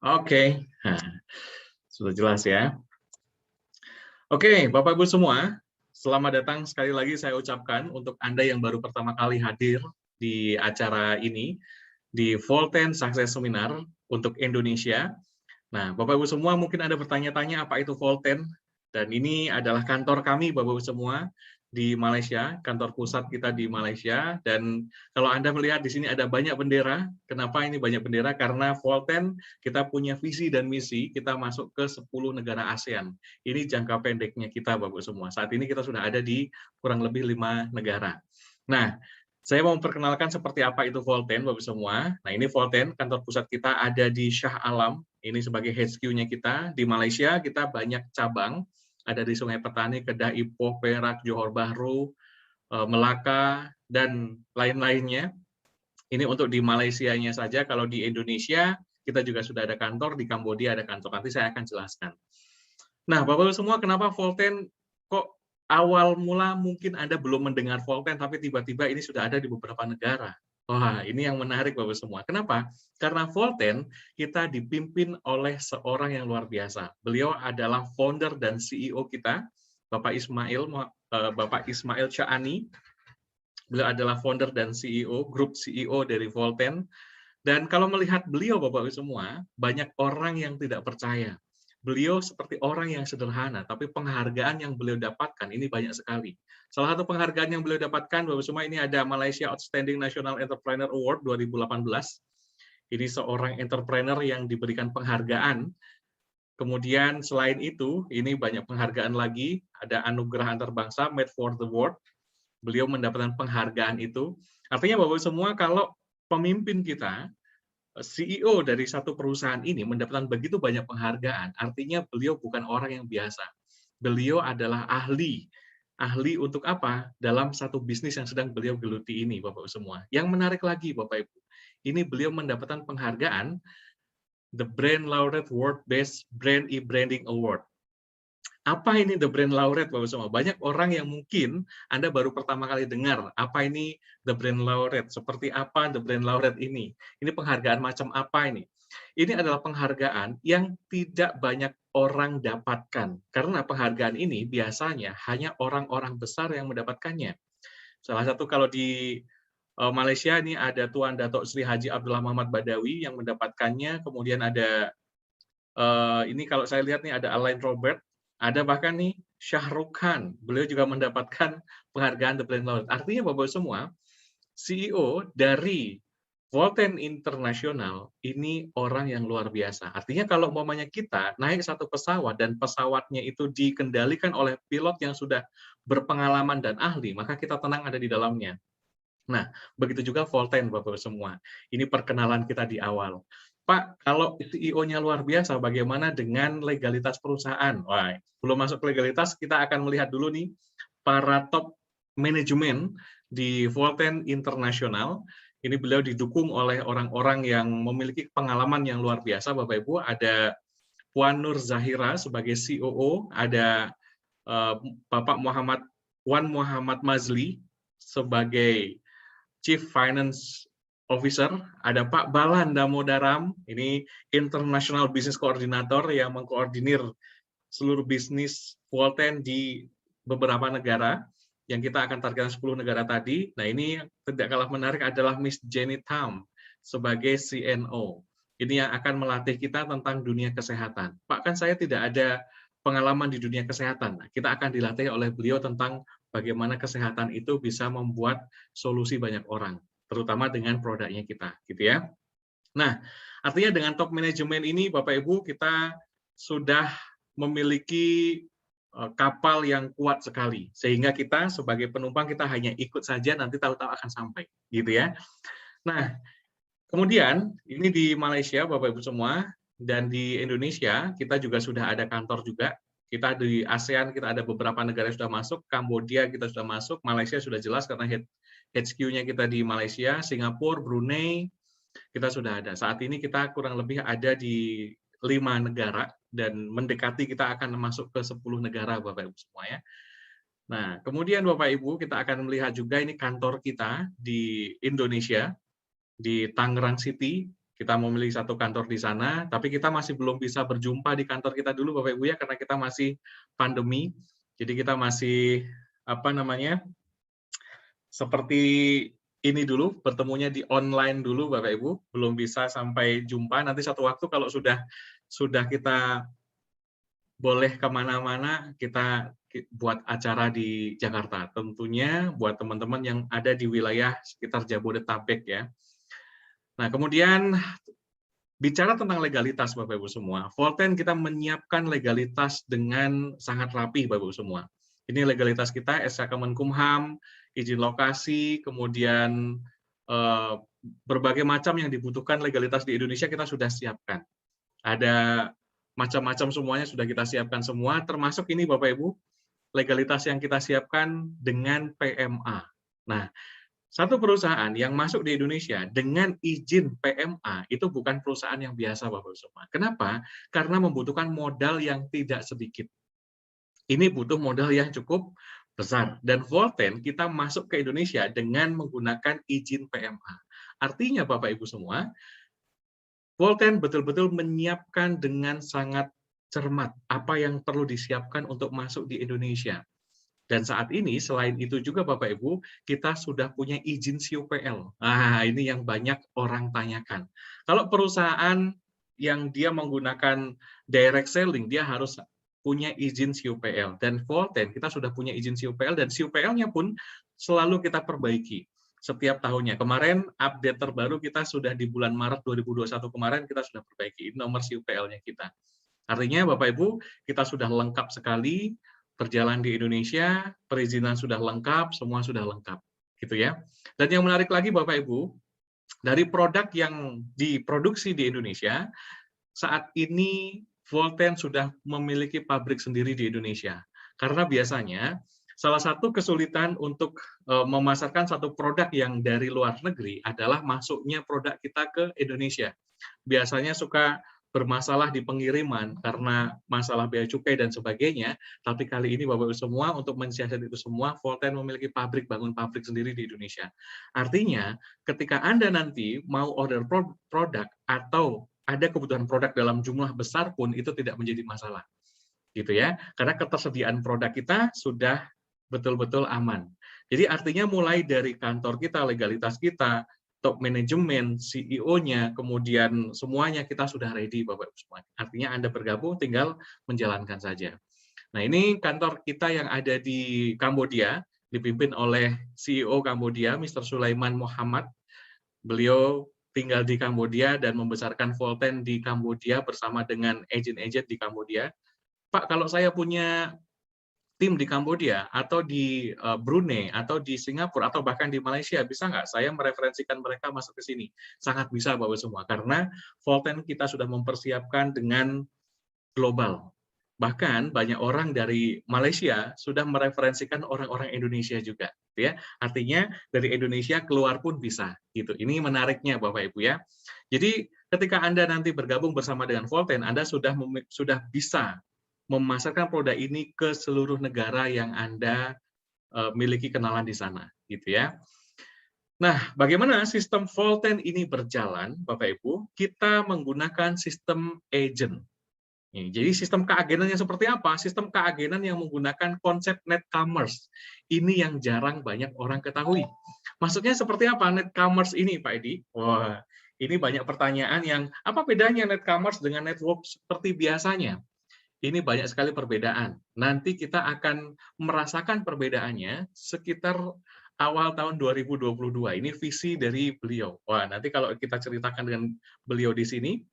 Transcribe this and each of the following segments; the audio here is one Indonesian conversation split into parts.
Oke, nah, sudah jelas ya. Oke, Bapak Ibu semua, selamat datang sekali lagi saya ucapkan untuk Anda yang baru pertama kali hadir di acara ini, di Volten Success Seminar untuk Indonesia. Nah, Bapak Ibu semua mungkin ada bertanya-tanya apa itu Volten, dan ini adalah kantor kami Bapak Ibu semua di Malaysia, kantor pusat kita di Malaysia. Dan kalau Anda melihat di sini ada banyak bendera. Kenapa ini banyak bendera? Karena Volten kita punya visi dan misi, kita masuk ke 10 negara ASEAN. Ini jangka pendeknya kita Bapak Ibu semua. Saat ini kita sudah ada di kurang lebih 5 negara. Nah, saya mau memperkenalkan seperti apa itu Volten, Bapak semua. Nah, ini Volten, kantor pusat kita ada di Shah Alam. Ini sebagai HQ-nya kita. Di Malaysia, kita banyak cabang. Ada di Sungai Petani, Kedah, Ipoh, Perak, Johor Bahru, Melaka, dan lain-lainnya. Ini untuk di Malaysianya saja. Kalau di Indonesia, kita juga sudah ada kantor. Di Kambodia ada kantor. Nanti saya akan jelaskan. Nah, Bapak-Ibu semua, kenapa Volten kok awal mula mungkin Anda belum mendengar Volten, tapi tiba-tiba ini sudah ada di beberapa negara. Wah, ini yang menarik Bapak semua. Kenapa? Karena Volten kita dipimpin oleh seorang yang luar biasa. Beliau adalah founder dan CEO kita, Bapak Ismail Chaani. Beliau adalah founder dan CEO, grup CEO dari Volten. Dan kalau melihat beliau, Bapak-Ibu semua, banyak orang yang tidak percaya. Beliau seperti orang yang sederhana, tapi penghargaan yang beliau dapatkan ini banyak sekali. Salah satu penghargaan yang beliau dapatkan, Bapak semua, ini ada Malaysia Outstanding National Entrepreneur Award 2018. Ini seorang entrepreneur yang diberikan penghargaan. Kemudian selain itu, ini banyak penghargaan lagi, ada anugerah antarbangsa Made for the World. Beliau mendapatkan penghargaan itu. Artinya Bapak semua, kalau pemimpin kita, CEO dari satu perusahaan ini mendapatkan begitu banyak penghargaan, artinya beliau bukan orang yang biasa. Beliau adalah ahli. Ahli untuk apa? Dalam satu bisnis yang sedang beliau geluti ini, Bapak-Ibu semua. Yang menarik lagi, Bapak-Ibu, ini beliau mendapatkan penghargaan The Brand Laureate World Best Brand E-Branding Award. Apa ini The Brand Laureate, Bapak semua? Banyak orang yang mungkin Anda baru pertama kali dengar, apa ini The Brand Laureate? Seperti apa The Brand Laureate ini? Ini penghargaan macam apa ini? Ini adalah penghargaan yang tidak banyak orang dapatkan. Karena penghargaan ini biasanya hanya orang-orang besar yang mendapatkannya. Salah satu kalau di Malaysia ini ada Tuan Datuk Sri Haji Abdullah Muhammad Badawi yang mendapatkannya, kemudian ada ini kalau saya lihat nih ada Alain Robert, ada bahkan nih Shah Rukh Khan, beliau juga mendapatkan penghargaan The Brand Laureate. Artinya Bapak semua, CEO dari Volten International ini orang yang luar biasa. Artinya kalau umpamanya kita naik satu pesawat dan pesawatnya itu dikendalikan oleh pilot yang sudah berpengalaman dan ahli, maka kita tenang ada di dalamnya. Nah, begitu juga Volten, Bapak semua. Ini perkenalan kita di awal. Pak, kalau CEO-nya luar biasa, bagaimana dengan legalitas perusahaan? Wah, belum masuk ke legalitas, kita akan melihat dulu nih para top manajemen di Volten International. Ini beliau didukung oleh orang-orang yang memiliki pengalaman yang luar biasa, Bapak Ibu. Ada Puan Nur Zahira sebagai COO, ada Bapak Wan Muhammad Mazli sebagai Chief Finance Officer, ada Pak Balan Damodaram, ini International Business Coordinator yang mengkoordinir seluruh bisnis Volten di beberapa negara, yang kita akan targetkan 10 negara tadi. Nah, ini tidak kalah menarik adalah Miss Jenny Tam sebagai CNO. Ini yang akan melatih kita tentang dunia kesehatan. Pak, kan saya tidak ada pengalaman di dunia kesehatan. Nah, kita akan dilatih oleh beliau tentang bagaimana kesehatan itu bisa membuat solusi banyak orang, terutama dengan produknya kita, gitu ya. Nah, artinya dengan top manajemen ini, Bapak Ibu, kita sudah memiliki kapal yang kuat sekali, sehingga kita sebagai penumpang kita hanya ikut saja, nanti tahu-tahu akan sampai, gitu ya. Nah, kemudian ini di Malaysia, Bapak Ibu semua, dan di Indonesia kita juga sudah ada kantor juga. Kita di ASEAN kita ada beberapa negara yang sudah masuk, Kambodia kita sudah masuk, Malaysia sudah jelas karena HQ-nya kita di Malaysia, Singapura, Brunei kita sudah ada. Saat ini kita kurang lebih ada di 5 negara dan mendekati kita akan masuk ke 10 negara Bapak Ibu semua ya. Nah, kemudian Bapak Ibu kita akan melihat juga ini kantor kita di Indonesia, di Tangerang City. kita memiliki satu kantor di sana, tapi kita masih belum bisa berjumpa di kantor kita dulu Bapak Ibu ya, karena kita masih pandemi. Jadi kita masih apa namanya? Seperti ini dulu, bertemunya di online dulu Bapak Ibu, belum bisa sampai jumpa. Nanti satu waktu kalau sudah kita boleh kemana-mana, kita buat acara di Jakarta. Tentunya buat teman-teman yang ada di wilayah sekitar Jabodetabek ya. Nah, kemudian bicara tentang legalitas Bapak Ibu semua, Volten kita menyiapkan legalitas dengan sangat rapi Bapak Ibu semua. Ini legalitas kita, SK Kemenkumham, izin lokasi, kemudian berbagai macam yang dibutuhkan legalitas di Indonesia kita sudah siapkan. Ada macam-macam semuanya sudah kita siapkan semua, termasuk ini Bapak Ibu, legalitas yang kita siapkan dengan PMA. Nah, satu perusahaan yang masuk di Indonesia dengan izin PMA itu bukan perusahaan yang biasa Bapak Ibu semua. Kenapa? Karena membutuhkan modal yang tidak sedikit. Ini butuh modal yang cukup besar. Dan Volten kita masuk ke Indonesia dengan menggunakan izin PMA. Artinya Bapak Ibu semua, Volten betul-betul menyiapkan dengan sangat cermat apa yang perlu disiapkan untuk masuk di Indonesia. Dan saat ini, selain itu juga Bapak Ibu, kita sudah punya izin CUPL. Nah, ini yang banyak orang tanyakan. Kalau perusahaan yang dia menggunakan direct selling, dia harus punya izin CUPL. Dan Volten, kita sudah punya izin CUPL, dan CUPL-nya pun selalu kita perbaiki setiap tahunnya. Kemarin update terbaru kita sudah di bulan Maret 2021 kemarin kita sudah perbaiki nomor CUPL-nya kita. Artinya Bapak Ibu, kita sudah lengkap sekali berjalan di Indonesia, perizinan sudah lengkap, semua sudah lengkap, gitu ya. Dan yang menarik lagi Bapak Ibu, dari produk yang diproduksi di Indonesia, saat ini Volten sudah memiliki pabrik sendiri di Indonesia. Karena biasanya salah satu kesulitan untuk memasarkan satu produk yang dari luar negeri adalah masuknya produk kita ke Indonesia. Biasanya suka bermasalah di pengiriman karena masalah bea cukai dan sebagainya, tapi kali ini Bapak Ibu semua untuk mensiasati itu semua, Volten memiliki pabrik, bangun pabrik sendiri di Indonesia. Artinya, ketika Anda nanti mau order produk atau ada kebutuhan produk dalam jumlah besar pun itu tidak menjadi masalah. Gitu ya. Karena ketersediaan produk kita sudah betul-betul aman. Jadi artinya mulai dari kantor kita, legalitas kita, top manajemen, CEO-nya, kemudian semuanya kita sudah ready Bapak Ibu semua. Artinya Anda bergabung tinggal menjalankan saja. Nah, ini kantor kita yang ada di Kambodia, dipimpin oleh CEO Kambodia, Mr. Sulaiman Muhammad. Beliau tinggal di Kambodia dan membesarkan Volten di Kambodia bersama dengan agent-agent di Kambodia. Pak, kalau saya punya tim di Kambodia atau di Brunei atau di Singapura atau bahkan di Malaysia, bisa nggak saya mereferensikan mereka masuk ke sini? Sangat bisa Bapak semua, karena Volten kita sudah mempersiapkan dengan global. Bahkan banyak orang dari Malaysia sudah mereferensikan orang-orang Indonesia juga, ya. Artinya dari Indonesia keluar pun bisa, gitu. Ini menariknya Bapak Ibu ya. Jadi ketika Anda nanti bergabung bersama dengan Volten, Anda sudah bisa memasarkan produk ini ke seluruh negara yang Anda miliki kenalan di sana, gitu ya. Nah, bagaimana sistem Volten ini berjalan, Bapak Ibu? Kita menggunakan sistem agent. Jadi sistem keagenannya seperti apa? Sistem keagenan yang menggunakan konsep net commerce. Ini yang jarang banyak orang ketahui. Maksudnya seperti apa net commerce ini, Pak Edi? Wah, ini banyak pertanyaan yang apa bedanya net commerce dengan network seperti biasanya? Ini banyak sekali perbedaan. Nanti kita akan merasakan perbedaannya sekitar awal tahun 2022. Ini visi dari beliau. Wah, nanti kalau kita ceritakan dengan beliau di sini,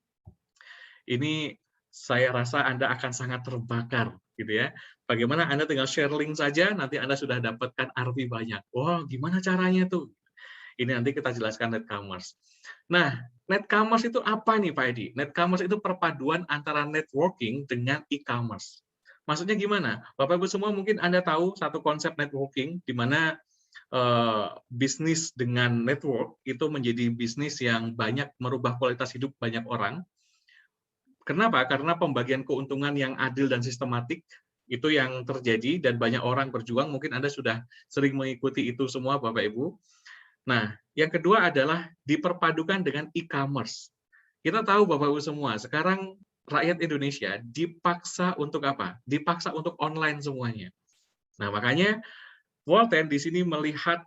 ini saya rasa Anda akan sangat terbakar, gitu ya. Bagaimana Anda tinggal share link saja, nanti Anda sudah dapatkan arti banyak. Wah, gimana caranya tuh? Ini nanti kita jelaskan net commerce. Nah, net commerce itu apa nih Pak Edi? Net commerce itu perpaduan antara networking dengan e-commerce. Maksudnya gimana? Bapak Ibu semua mungkin Anda tahu satu konsep networking di mana bisnis dengan network itu menjadi bisnis yang banyak merubah kualitas hidup banyak orang. Kenapa? Karena pembagian keuntungan yang adil dan sistematik itu yang terjadi dan banyak orang berjuang. Mungkin Anda sudah sering mengikuti itu semua Bapak Ibu. Nah, yang kedua adalah diperpadukan dengan e-commerce. Kita tahu Bapak Ibu semua, sekarang rakyat Indonesia dipaksa untuk apa? Dipaksa untuk online semuanya. Nah, makanya Volten di sini melihat,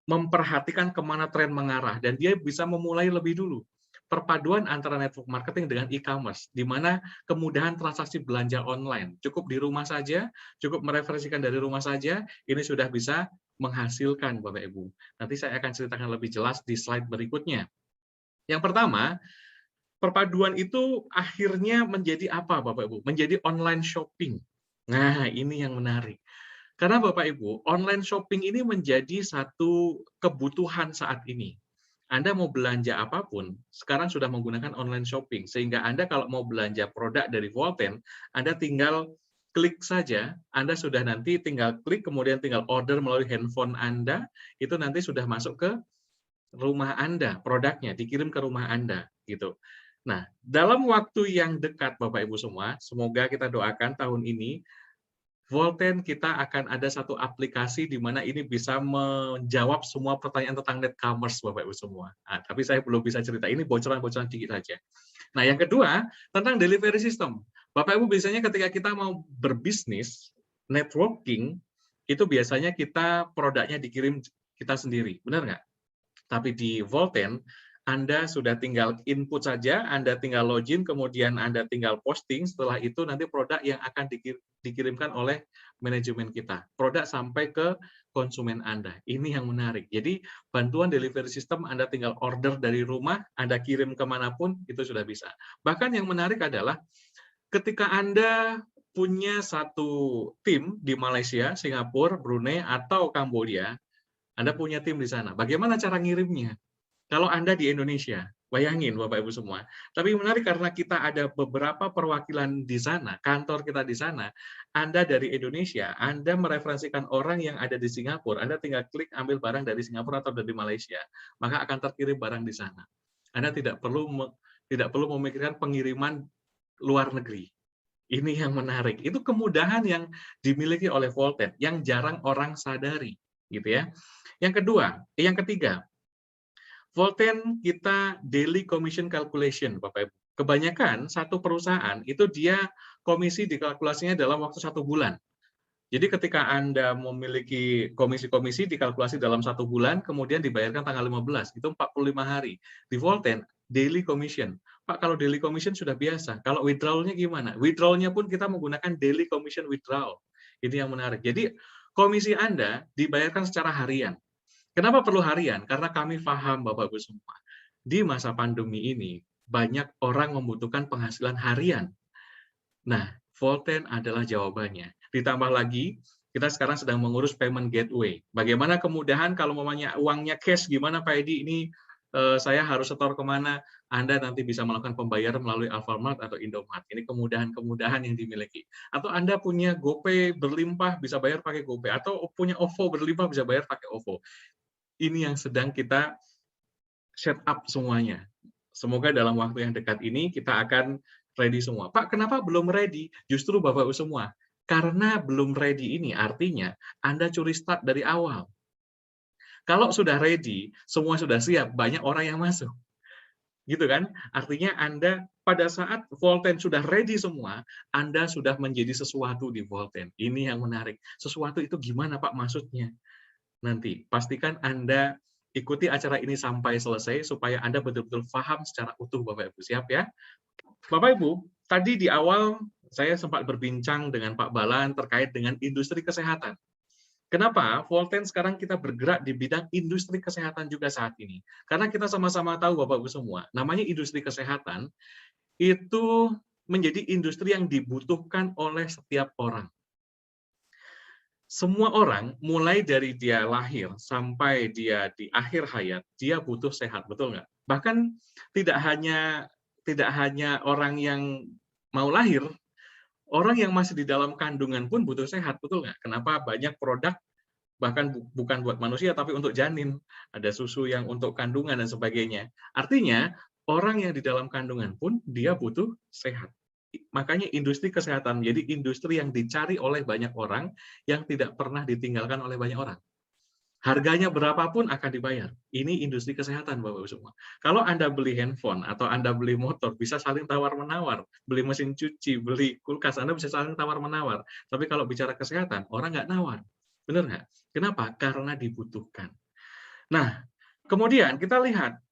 memperhatikan kemana tren mengarah, dan dia bisa memulai lebih dulu. Perpaduan antara network marketing dengan e-commerce, di mana kemudahan transaksi belanja online. Cukup di rumah saja, cukup mereferensikan dari rumah saja, ini sudah bisa menghasilkan Bapak Ibu. Nanti saya akan ceritakan lebih jelas di slide berikutnya. Yang pertama, perpaduan itu akhirnya menjadi apa Bapak Ibu? Menjadi online shopping. Nah, ini yang menarik. Karena Bapak Ibu, online shopping ini menjadi satu kebutuhan saat ini. Anda mau belanja apapun, sekarang sudah menggunakan online shopping. Sehingga Anda kalau mau belanja produk dari Volten, Anda tinggal klik saja, Anda sudah nanti tinggal klik, kemudian tinggal order melalui handphone Anda, itu nanti sudah masuk ke rumah Anda, produknya dikirim ke rumah Anda, gitu. Nah, dalam waktu yang dekat Bapak Ibu semua, semoga kita doakan tahun ini Volten kita akan ada satu aplikasi di mana ini bisa menjawab semua pertanyaan tentang netcommerce Bapak Ibu semua. Nah, tapi saya belum bisa cerita, ini bocoran-bocoran dikit saja. Nah, yang kedua, tentang delivery system. Bapak Ibu biasanya ketika kita mau berbisnis, networking, itu biasanya kita produknya dikirim kita sendiri, benar nggak? Tapi di Volten, Anda sudah tinggal input saja, Anda tinggal login, kemudian Anda tinggal posting, setelah itu nanti produk yang akan dikirimkan oleh manajemen kita. Produk sampai ke konsumen Anda. Ini yang menarik. Jadi, bantuan delivery system Anda tinggal order dari rumah, Anda kirim kemanapun, itu sudah bisa. Bahkan yang menarik adalah, ketika Anda punya satu tim di Malaysia, Singapura, Brunei, atau Kamboja, Anda punya tim di sana. Bagaimana cara ngirimnya? Kalau Anda di Indonesia, bayangin Bapak Ibu semua. Tapi menarik karena kita ada beberapa perwakilan di sana, kantor kita di sana, Anda dari Indonesia, Anda mereferensikan orang yang ada di Singapura, Anda tinggal klik ambil barang dari Singapura atau dari Malaysia, maka akan terkirim barang di sana. Anda tidak perlu memikirkan pengiriman luar negeri. Ini yang menarik. Itu kemudahan yang dimiliki oleh Volten yang jarang orang sadari, gitu ya. Yang ketiga, Volten kita daily commission calculation, Bapak Ibu. Kebanyakan satu perusahaan itu dia komisi dikalkulasinya dalam waktu 1 bulan. Jadi ketika Anda memiliki komisi-komisi dikalkulasi dalam 1 bulan, kemudian dibayarkan tanggal 15, itu 45 hari. Di Volten, daily commission. Pak, kalau daily commission sudah biasa. Kalau withdrawal-nya gimana? Withdrawal-nya pun kita menggunakan daily commission withdrawal. Ini yang menarik. Jadi komisi Anda dibayarkan secara harian. Kenapa perlu harian? Karena kami paham Bapak Ibu semua. Di masa pandemi ini, banyak orang membutuhkan penghasilan harian. Nah, Volten adalah jawabannya. Ditambah lagi, kita sekarang sedang mengurus payment gateway. Bagaimana kemudahan kalau mamanya uangnya cash, gimana Pak Edi, ini saya harus setor kemana? Anda nanti bisa melakukan pembayaran melalui Alfamart atau Indomart. Ini kemudahan-kemudahan yang dimiliki. Atau Anda punya GoPay berlimpah, bisa bayar pakai GoPay. Atau punya OVO berlimpah, bisa bayar pakai OVO. Ini yang sedang kita set up semuanya. Semoga dalam waktu yang dekat ini kita akan ready semua. Pak, kenapa belum ready? Justru Bapak-Ibu semua, karena belum ready ini artinya Anda curi start dari awal. Kalau sudah ready, semua sudah siap, banyak orang yang masuk. Gitu kan? Artinya Anda pada saat Volten sudah ready semua, Anda sudah menjadi sesuatu di Volten. Ini yang menarik. Sesuatu itu gimana Pak maksudnya? Nanti pastikan Anda ikuti acara ini sampai selesai supaya Anda betul-betul paham secara utuh Bapak Ibu. Siap ya? Bapak Ibu, tadi di awal saya sempat berbincang dengan Pak Balan terkait dengan industri kesehatan. Kenapa Volten sekarang kita bergerak di bidang industri kesehatan juga saat ini? Karena kita sama-sama tahu Bapak Ibu semua, namanya industri kesehatan itu menjadi industri yang dibutuhkan oleh setiap orang. Semua orang, mulai dari dia lahir sampai dia di akhir hayat, dia butuh sehat, betul nggak? Bahkan tidak hanya orang yang mau lahir, orang yang masih di dalam kandungan pun butuh sehat, betul nggak? Kenapa banyak produk bahkan bukan buat manusia tapi untuk janin, ada susu yang untuk kandungan dan sebagainya. Artinya orang yang di dalam kandungan pun dia butuh sehat. Makanya industri kesehatan menjadi industri yang dicari oleh banyak orang yang tidak pernah ditinggalkan oleh banyak orang. Harganya berapapun akan dibayar. Ini industri kesehatan, Bapak-Ibu semua. Kalau Anda beli handphone atau Anda beli motor, bisa saling tawar-menawar. Beli mesin cuci, beli kulkas, Anda bisa saling tawar-menawar. Tapi kalau bicara kesehatan, orang nggak nawar. Benar nggak? Kenapa? Karena dibutuhkan. Nah, kemudian kita lihat,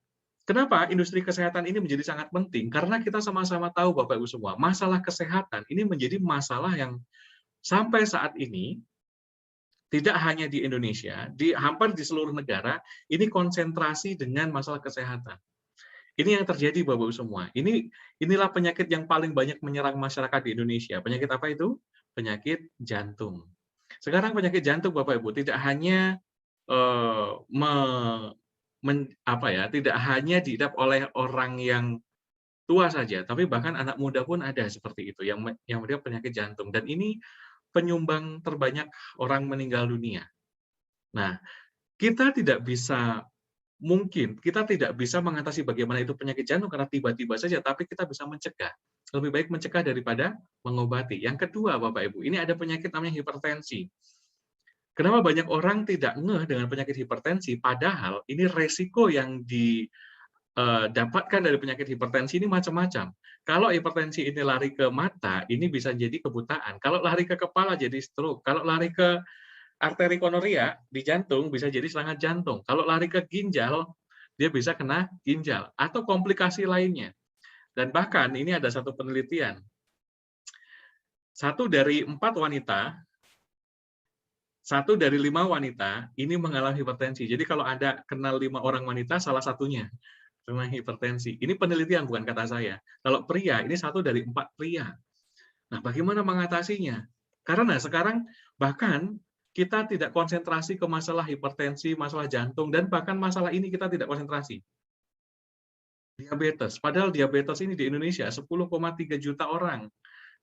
kenapa industri kesehatan ini menjadi sangat penting? Karena kita sama-sama tahu, Bapak-Ibu semua, masalah kesehatan ini menjadi masalah yang sampai saat ini tidak hanya di Indonesia, hampir di seluruh negara, ini konsentrasi dengan masalah kesehatan. Ini yang terjadi, Bapak-Ibu semua. Inilah penyakit yang paling banyak menyerang masyarakat di Indonesia. Penyakit apa itu? Penyakit jantung. Sekarang penyakit jantung, Bapak-Ibu, tidak hanya tidak hanya diidap oleh orang yang tua saja, tapi bahkan anak muda pun ada seperti itu yang menderita penyakit jantung. Dan ini penyumbang terbanyak orang meninggal dunia. Nah, kita tidak bisa mengatasi bagaimana itu penyakit jantung karena tiba-tiba saja, tapi kita bisa mencegah. Lebih baik mencegah daripada mengobati. Yang kedua, Bapak Ibu, ini ada penyakit namanya hipertensi. Kenapa banyak orang tidak ngeh dengan penyakit hipertensi, padahal ini resiko yang dapatkan dari penyakit hipertensi ini macam-macam. Kalau hipertensi ini lari ke mata, ini bisa jadi kebutaan. Kalau lari ke kepala jadi stroke. Kalau lari ke arteri koronaria di jantung bisa jadi serangan jantung. Kalau lari ke ginjal, dia bisa kena ginjal atau komplikasi lainnya. Dan bahkan ini ada satu penelitian. 1 dari 5 wanita ini mengalami hipertensi. Jadi kalau Anda kenal 5 orang wanita, salah satunya kena hipertensi. Ini penelitian, bukan kata saya. Kalau pria, ini 1 dari 4 pria. Nah, bagaimana mengatasinya? Karena sekarang bahkan kita tidak konsentrasi ke masalah hipertensi, masalah jantung, dan bahkan masalah ini kita tidak konsentrasi. Diabetes. Padahal diabetes ini di Indonesia 10,3 juta orang.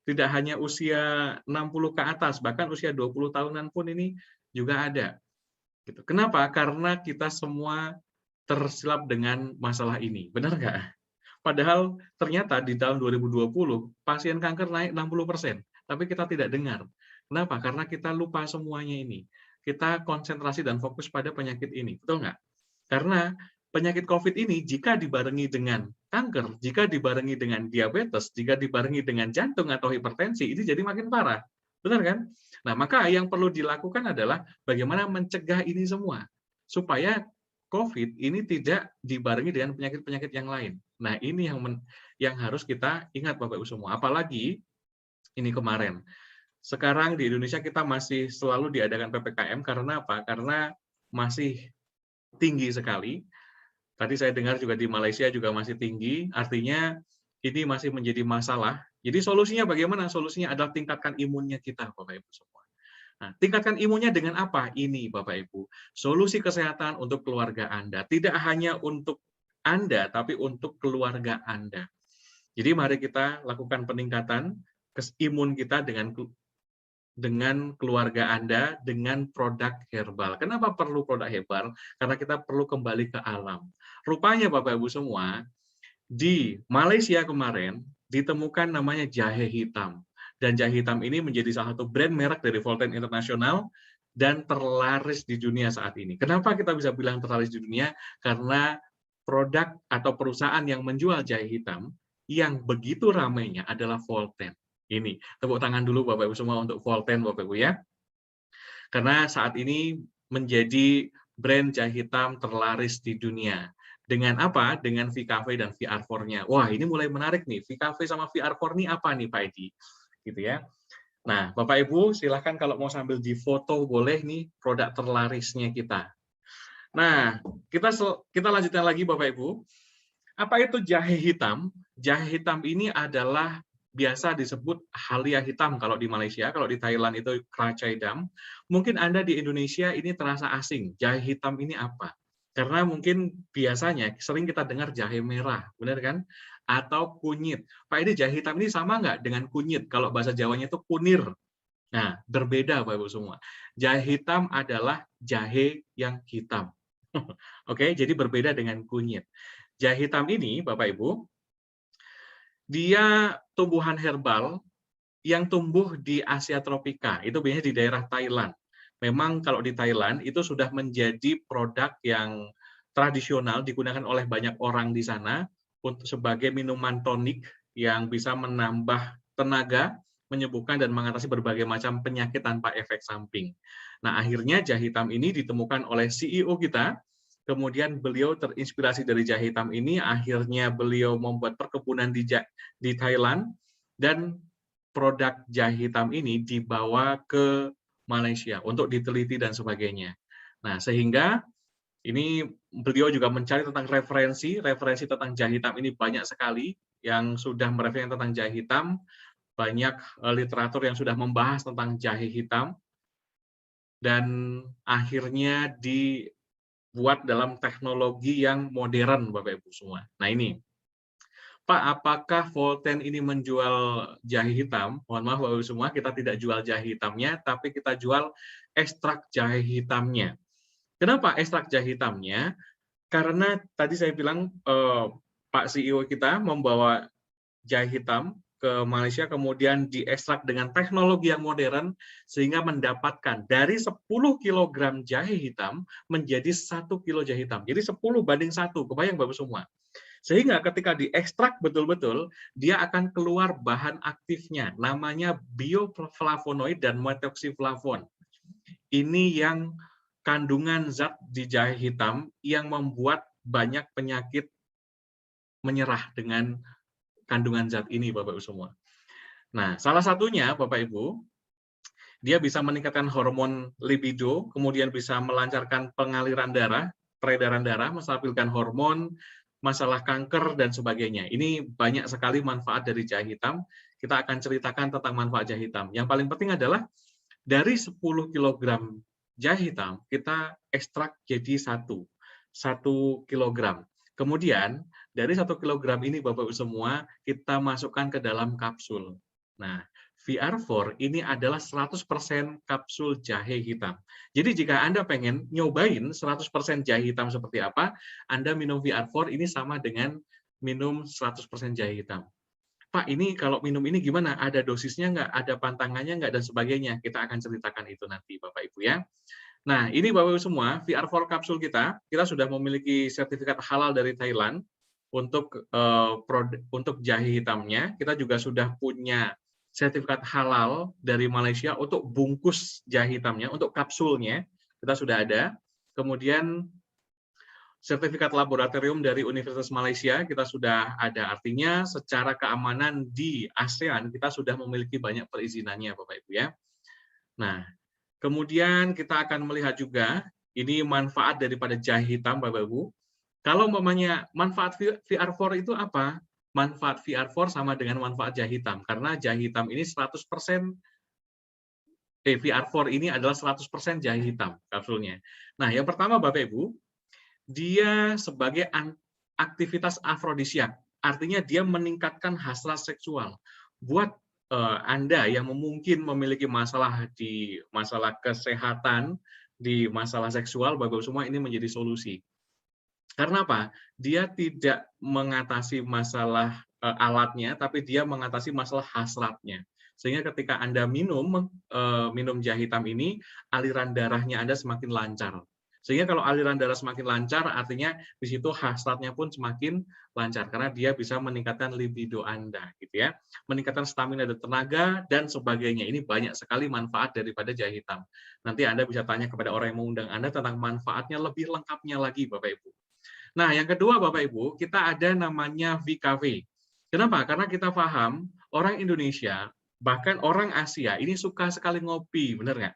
Tidak hanya usia 60 ke atas, bahkan usia 20 tahunan pun ini juga ada. Kenapa? Karena kita semua tersilap dengan masalah ini. Benar nggak? Padahal ternyata di tahun 2020 pasien kanker naik 60%, tapi kita tidak dengar. Kenapa? Karena kita lupa semuanya ini. Kita konsentrasi dan fokus pada penyakit ini. Betul nggak? Karena penyakit COVID ini jika dibarengi dengan kanker, jika dibarengi dengan diabetes, jika dibarengi dengan jantung atau hipertensi, ini jadi makin parah. Benar kan? Nah, maka yang perlu dilakukan adalah bagaimana mencegah ini semua. Supaya COVID ini tidak dibarengi dengan penyakit-penyakit yang lain. Nah, ini yang harus kita ingat, Bapak-Ibu semua. Apalagi ini kemarin. Sekarang di Indonesia kita masih selalu diadakan PPKM karena apa? Karena masih tinggi sekali. Tadi saya dengar juga di Malaysia juga masih tinggi, artinya ini masih menjadi masalah. Jadi solusinya bagaimana? Solusinya adalah tingkatkan imunnya kita, Bapak-Ibu semua. Nah, tingkatkan imunnya dengan apa? Ini, Bapak-Ibu. Solusi kesehatan untuk keluarga Anda. Tidak hanya untuk Anda, tapi untuk keluarga Anda. Jadi mari kita lakukan peningkatan imun kita dengan keluarga Anda, dengan produk herbal. Kenapa perlu produk herbal? Karena kita perlu kembali ke alam. Rupanya Bapak-Ibu semua, di Malaysia kemarin ditemukan namanya jahe hitam. Dan jahe hitam ini menjadi salah satu brand merek dari Volten International dan terlaris di dunia saat ini. Kenapa kita bisa bilang terlaris di dunia? Karena produk atau perusahaan yang menjual jahe hitam yang begitu ramainya adalah Volten. Ini, tepuk tangan dulu Bapak-Ibu semua untuk Volten, Bapak-Ibu ya. Karena saat ini menjadi brand jahe hitam terlaris di dunia. Dengan apa? Dengan VKV dan VR4-nya. Wah, ini mulai menarik nih. VKV sama VR4 ini apa nih, Pak Edi? Gitu ya. Nah, Bapak-Ibu, silahkan kalau mau sambil difoto boleh nih produk terlarisnya kita. Nah, kita lanjutkan lagi Bapak-Ibu. Apa itu jahe hitam? Jahe hitam ini adalah biasa disebut halia hitam kalau di Malaysia, kalau di Thailand itu kracai dam. Mungkin Anda di Indonesia ini terasa asing. Jahe hitam ini apa? Karena mungkin biasanya sering kita dengar jahe merah, benar kan? Atau kunyit. Pak, ini jahe hitam ini sama nggak dengan kunyit? Kalau bahasa Jawanya itu kunir. Nah, berbeda Bapak-Ibu semua. Jahe hitam adalah jahe yang hitam. Oke, jadi berbeda dengan kunyit. Jahe hitam ini, Bapak-Ibu, dia tumbuhan herbal yang tumbuh di Asia tropika. Itu biasanya di daerah Thailand. memang kalau di Thailand itu sudah menjadi produk yang tradisional digunakan oleh banyak orang di sana untuk sebagai minuman tonik yang bisa menambah tenaga, menyembuhkan dan mengatasi berbagai macam penyakit tanpa efek samping. Nah, akhirnya jahe hitam ini ditemukan oleh CEO kita. Kemudian beliau terinspirasi dari jahe hitam ini, akhirnya beliau membuat perkebunan di Thailand, dan produk jahe hitam ini dibawa ke Malaysia untuk diteliti dan sebagainya. Nah, sehingga ini beliau juga mencari tentang referensi tentang jahe hitam ini banyak sekali yang sudah mereferensi tentang jahe hitam, banyak literatur yang sudah membahas tentang jahe hitam, dan akhirnya dibuat dalam teknologi yang modern, Bapak Ibu semua. Nah ini, Pak, apakah Volten ini menjual jahe hitam? Mohon maaf Bapak Ibu semua, kita tidak jual jahe hitamnya, tapi kita jual ekstrak jahe hitamnya. Kenapa ekstrak jahe hitamnya? Karena tadi saya bilang Pak CEO kita membawa jahe hitam ke Malaysia, kemudian diekstrak dengan teknologi yang modern, sehingga mendapatkan dari 10 kg jahe hitam menjadi 1 kilo jahe hitam. Jadi 10:1, kebayang Bapak semua. Sehingga ketika diekstrak betul-betul, dia akan keluar bahan aktifnya, namanya bioflavonoid dan metoxiflavon. Ini yang kandungan zat di jahe hitam yang membuat banyak penyakit menyerah dengan kandungan zat ini, Bapak Ibu semua. Nah, salah satunya, Bapak Ibu, dia bisa meningkatkan hormon libido, kemudian bisa melancarkan pengaliran darah, peredaran darah, menstabilkan hormon, masalah kanker, dan sebagainya. Ini banyak sekali manfaat dari jahe hitam. Kita akan ceritakan tentang manfaat jahe hitam. Yang paling penting adalah, dari 10 kg jahe hitam, kita ekstrak jadi 1 kilogram. Kemudian, dari 1 kilogram ini, Bapak-Ibu semua, kita masukkan ke dalam kapsul. Nah, VR4 ini adalah 100% kapsul jahe hitam. Jadi, jika Anda pengen nyobain 100% jahe hitam seperti apa, Anda minum VR4 ini sama dengan minum 100% jahe hitam. Pak, ini kalau minum ini gimana? Ada dosisnya nggak? Ada pantangannya nggak? Dan sebagainya. Kita akan ceritakan itu nanti, Bapak-Ibu ya. Nah, ini Bapak-Ibu semua, VR4 kapsul kita sudah memiliki sertifikat halal dari Thailand untuk untuk jahe hitamnya. Kita juga sudah punya sertifikat halal dari Malaysia untuk bungkus jahe hitamnya, untuk kapsulnya kita sudah ada. Kemudian sertifikat laboratorium dari Universitas Malaysia kita sudah ada. Artinya secara keamanan di ASEAN kita sudah memiliki banyak perizinannya, Bapak Ibu ya. Nah, kemudian kita akan melihat juga ini manfaat daripada jahe hitam, Bapak Ibu. Kalau umpamanya manfaat VR4 itu apa? Manfaat VR4 sama dengan manfaat jahe hitam, karena jahe hitam ini 100% VR4 ini adalah 100% jahe hitam kapsulnya. Nah, yang pertama Bapak Ibu, dia sebagai aktivitas afrodisiak, artinya dia meningkatkan hasrat seksual. Buat Anda yang mungkin memiliki masalah di masalah kesehatan, di masalah seksual, Bapak Ibu semua, ini menjadi solusi. Karena apa? Dia tidak mengatasi masalah alatnya, tapi dia mengatasi masalah hasratnya. Sehingga ketika Anda minum jahe hitam ini, aliran darahnya Anda semakin lancar. Sehingga kalau aliran darah semakin lancar, artinya di situ hasratnya pun semakin lancar, karena dia bisa meningkatkan libido Anda, gitu ya, meningkatkan stamina dan tenaga dan sebagainya. Ini banyak sekali manfaat daripada jahe hitam. Nanti Anda bisa tanya kepada orang yang mengundang Anda tentang manfaatnya lebih lengkapnya lagi, Bapak Ibu. Nah, yang kedua Bapak Ibu, kita ada namanya VKV. Kenapa? Karena kita paham orang Indonesia, bahkan orang Asia, ini suka sekali ngopi, benar nggak?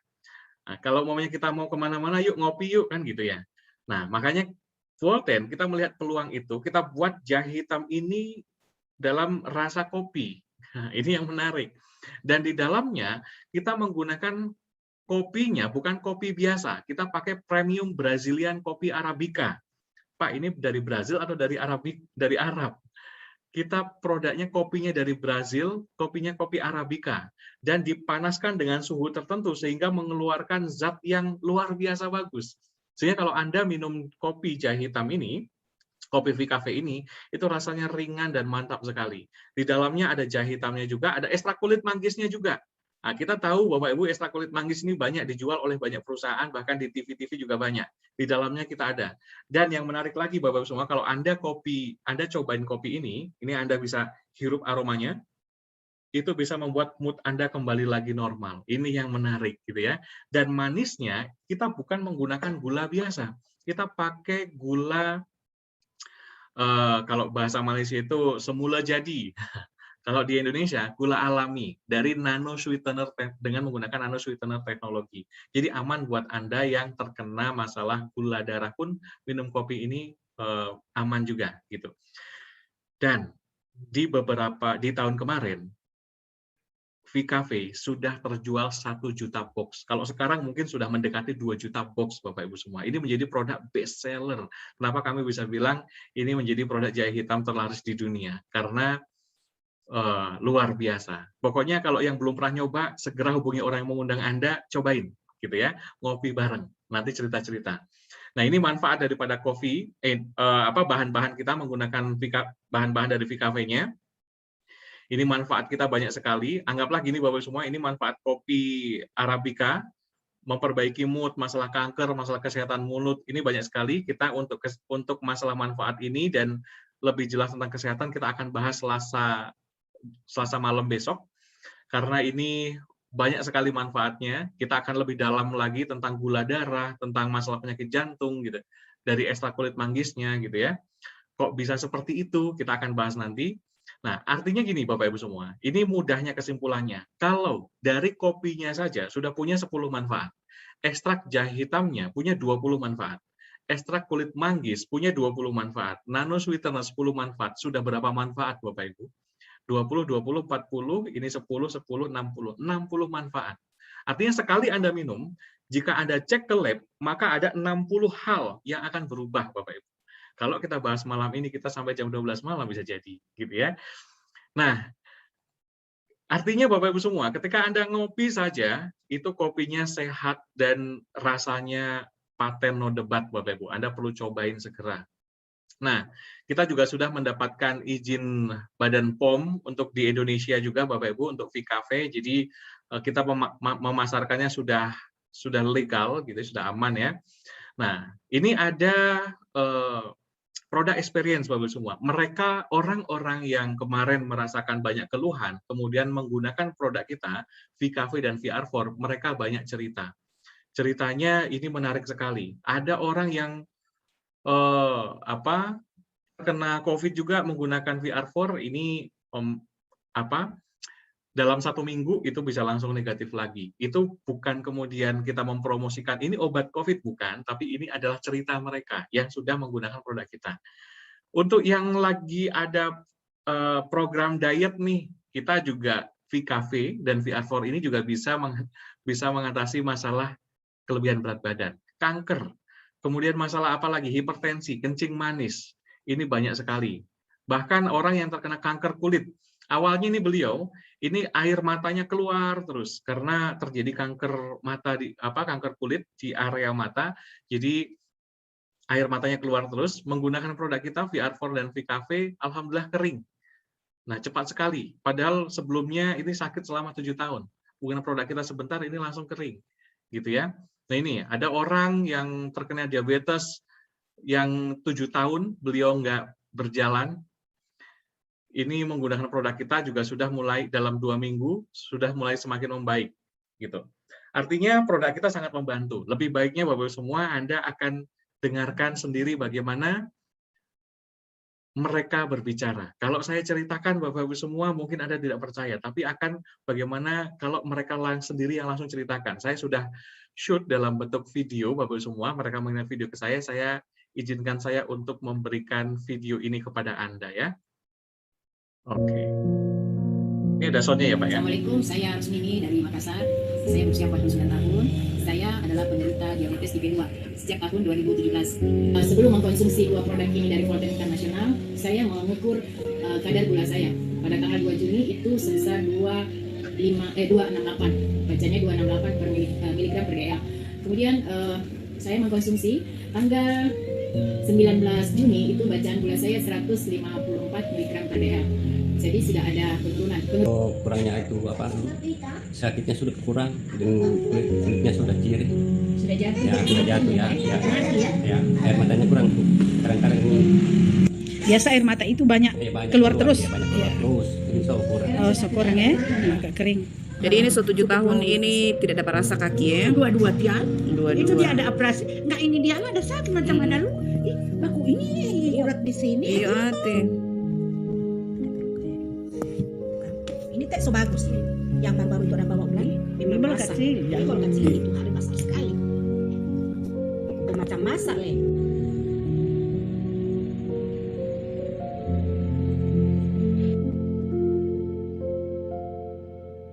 Nah, kalau umpamanya kita mau kemana-mana, yuk ngopi yuk, kan gitu ya. Nah, makanya Volten, kita melihat peluang itu, kita buat jahe hitam ini dalam rasa kopi. Nah, ini yang menarik. Dan di dalamnya, kita menggunakan kopinya, bukan kopi biasa. Kita pakai premium Brazilian Kopi Arabica. Pak, ini dari Brazil atau dari Arab? Kita produknya kopinya dari Brazil, kopinya kopi Arabica, dan dipanaskan dengan suhu tertentu sehingga mengeluarkan zat yang luar biasa bagus. Sehingga kalau Anda minum kopi jahe hitam ini, kopi VKV ini, itu rasanya ringan dan mantap sekali. Di dalamnya ada jahe hitamnya juga, ada ekstrak kulit manggisnya juga. Nah, kita tahu Bapak Ibu ekstrak kulit manggis ini banyak dijual oleh banyak perusahaan, bahkan di TV-TV juga banyak. Di dalamnya kita ada. Dan yang menarik lagi Bapak Ibu semua, kalau Anda cobain kopi ini Anda bisa hirup aromanya, itu bisa membuat mood Anda kembali lagi normal. Ini yang menarik gitu ya. Dan manisnya kita bukan menggunakan gula biasa. Kita pakai gula kalau bahasa Malaysia itu semula jadi. Kalau di Indonesia, gula alami dari nano sweetener dengan menggunakan nano sweetener teknologi. Jadi aman buat Anda yang terkena masalah gula darah pun minum kopi ini aman juga gitu. Dan di tahun kemarin VKV sudah terjual 1 juta box. Kalau sekarang mungkin sudah mendekati 2 juta box Bapak Ibu semua. Ini menjadi produk best seller. Kenapa kami bisa bilang ini menjadi produk jahe hitam terlaris di dunia? Karena luar biasa. Pokoknya kalau yang belum pernah nyoba, segera hubungi orang yang mengundang Anda, cobain, gitu ya, ngopi bareng, nanti cerita-cerita. Nah, ini manfaat daripada kopi, bahan-bahan kita menggunakan bahan-bahan dari VKV-nya. Ini manfaat kita banyak sekali. Anggaplah gini Bapak semua, ini manfaat kopi Arabica, memperbaiki mood, masalah kanker, masalah kesehatan mulut, ini banyak sekali. Kita untuk masalah manfaat ini dan lebih jelas tentang kesehatan kita akan bahas Selasa malam besok, karena ini banyak sekali manfaatnya. Kita akan lebih dalam lagi tentang gula darah, tentang masalah penyakit jantung, gitu, dari ekstrak kulit manggisnya, gitu ya. Kok bisa seperti itu? Kita akan bahas nanti. Nah, artinya gini Bapak Ibu semua, ini mudahnya kesimpulannya. Kalau dari kopinya saja sudah punya 10 manfaat, ekstrak jahe hitamnya punya 20 manfaat, ekstrak kulit manggis punya 20 manfaat, nano sweetener 10 manfaat, sudah berapa manfaat Bapak Ibu? 20, 20, 40, ini 10, 10, 60. 60 manfaat. Artinya sekali Anda minum, jika Anda cek ke lab, maka ada 60 hal yang akan berubah, Bapak Ibu. Kalau kita bahas malam ini, kita sampai jam 12 malam bisa jadi, gitu ya. Nah, artinya Bapak Ibu semua, ketika Anda ngopi saja, itu kopinya sehat dan rasanya paten no debat, Bapak Ibu. Anda perlu cobain segera. Nah, kita juga sudah mendapatkan izin Badan POM untuk di Indonesia juga, Bapak Ibu, untuk VKV. Jadi kita memasarkannya sudah legal, gitu, sudah aman ya. Nah, ini ada produk experience, Bapak Ibu semua. Mereka orang-orang yang kemarin merasakan banyak keluhan, kemudian menggunakan produk kita, VKV dan VR4, mereka banyak cerita. Ceritanya ini menarik sekali. Ada orang yang kena COVID juga menggunakan VR4 ini dalam 1 minggu itu bisa langsung negatif lagi. Itu bukan kemudian kita mempromosikan ini obat COVID, bukan, tapi ini adalah cerita mereka yang sudah menggunakan produk kita. Untuk yang lagi ada program diet nih, kita juga VKV dan VR4 ini juga bisa mengatasi masalah kelebihan berat badan, kanker. Kemudian masalah apa lagi? Hipertensi, kencing manis. Ini banyak sekali. Bahkan orang yang terkena kanker kulit. Awalnya ini beliau, ini air matanya keluar terus karena terjadi kanker mata kanker kulit di area mata. Jadi air matanya keluar terus, menggunakan produk kita VR4 dan VKV, alhamdulillah kering. Nah, cepat sekali. Padahal sebelumnya ini sakit selama 7 tahun. Menggunakan produk kita sebentar ini langsung kering. Gitu ya. Nah, ini ada orang yang terkena diabetes yang 7 tahun beliau nggak berjalan. Ini menggunakan produk kita juga sudah mulai dalam 2 minggu sudah mulai semakin membaik, gitu. Artinya produk kita sangat membantu. Lebih baiknya Bapak semua Anda akan dengarkan sendiri bagaimana mereka berbicara. Kalau saya ceritakan Bapak Ibu semua mungkin Anda tidak percaya, tapi akan bagaimana kalau mereka sendiri yang langsung ceritakan. Saya sudah shoot dalam bentuk video Bapak Ibu semua, mereka mengirim video ke saya izinkan saya untuk memberikan video ini kepada Anda ya. Oke. Ini ada soundnya ya Pak ya? Assalamualaikum, saya Rusmini dari Makassar. Saya berusia 49 tahun. Saya adalah penderita diabetes tipe 2 sejak tahun 2017. Sebelum mengkonsumsi 2 produk ini dari Volten International, saya mengukur kadar gula saya. Pada tanggal 2 Juni itu sebesar 268. Bacanya 268 per miligram per dl. Kemudian saya mengkonsumsi tanggal 19 Juni itu bacaan gula saya 154 mg per dl. Jadi sudah ada penurunan. Kurangnya itu apa? Sakitnya sudah kurang dan kulitnya sudah ciri. Sudah jatuh. Ya, sudah jatuh ya. Ya, air matanya kurang tuh. Kadang-kadang ini Biasa air mata itu banyak, keluar terus. Ya, banyak keluar terus. Ini so kurang. Oh, sekurang ya, agak kering. Jadi ini 7 tahun ini tidak dapat rasa kaki ya? Dua-dua dia. Dua-dua. Itu dia ada operasi. Enggak, ini dia ada sakit macam ada lu. Ih, baku ini urat di sini. Iya hati. Ini tak so bagus nih. Yang baru-baru itu ada bawa bulan. Memang Memang masak. kecil, Jadi kalau kecil itu hari masak sekali. Macam masak leh.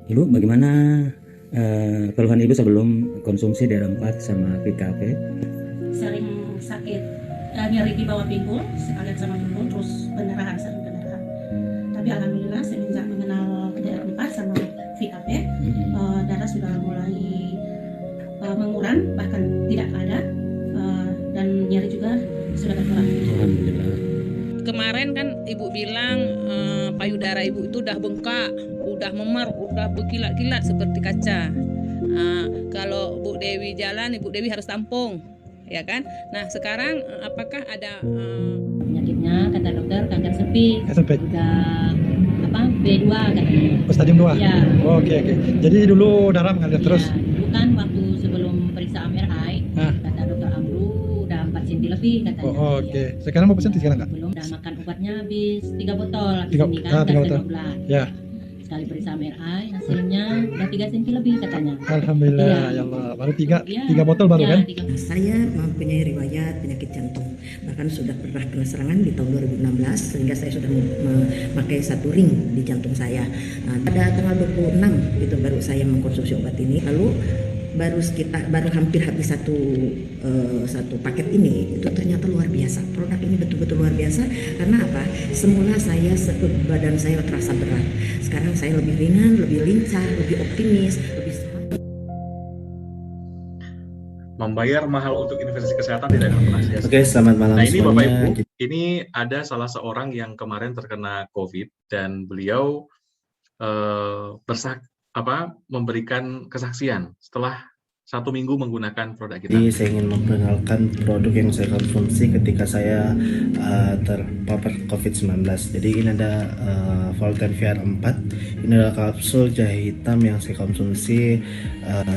Ibu, bagaimana keluhan Ibu sebelum konsumsi DR4 sama PKP? Sering sakit, nyeri di bawah pinggul, sekalian sama pinggul, terus pendarahan, sering pendarahan. Tapi alhamdulillah semenjak mengenal DR4 sama VKP, darah sudah mulai menguran, bahkan tidak ada, dan nyeri juga sudah berkurang. Alhamdulillah. Kemarin kan ibu bilang payudara ibu itu udah bengkak, udah memar, udah berkilat-kilat seperti kaca. Kalau Bu Dewi jalan, Ibu Dewi harus tampung, ya kan? Nah sekarang apakah ada Penyakitnya kata dokter kanker cervix, udah apa B2 katanya. Stadium 2? Ya. Oh, oke. Jadi dulu darah mengalir terus? Ya, dulu kan waktu sebelum periksa MRI, kata dokter Amru udah 4 cm lebih katanya. Oh, oke. Sekarang mau pesen sekarang nggak? Belum, udah makan obatnya habis 3 botol habis Tiga- ini kan, ah, 3 gas botol. 12. Ya. Sekali periksa MRI hasilnya udah 3 cm lebih katanya. Alhamdulillah, Iya. ya Allah. Baru 3 Iya. botol baru Ya, kan? 3 Saya mempunyai riwayat penyakit jantung. Bahkan sudah pernah kena serangan di tahun 2016 sehingga saya sudah memakai satu ring di jantung saya. Pada tanggal 26 itu baru saya mengkonsumsi obat ini. Lalu baru hampir habis satu paket ini, itu ternyata luar biasa. Produk ini betul-betul luar biasa karena apa? Semula badan saya terasa berat. Sekarang saya lebih ringan, lebih lincah, lebih optimis, lebih semangat. Membayar mahal untuk investasi kesehatan tidak akan pernah sia-sia. Oke, selamat malam Nah ini Bapak semuanya. Ibu, ini ada salah seorang yang kemarin terkena COVID dan beliau memberikan kesaksian setelah 1 minggu menggunakan produk kita. Jadi saya ingin memperkenalkan produk yang saya konsumsi ketika saya terpapar COVID-19. Jadi ini ada Volten VR4. Ini adalah kapsul jahe hitam yang saya konsumsi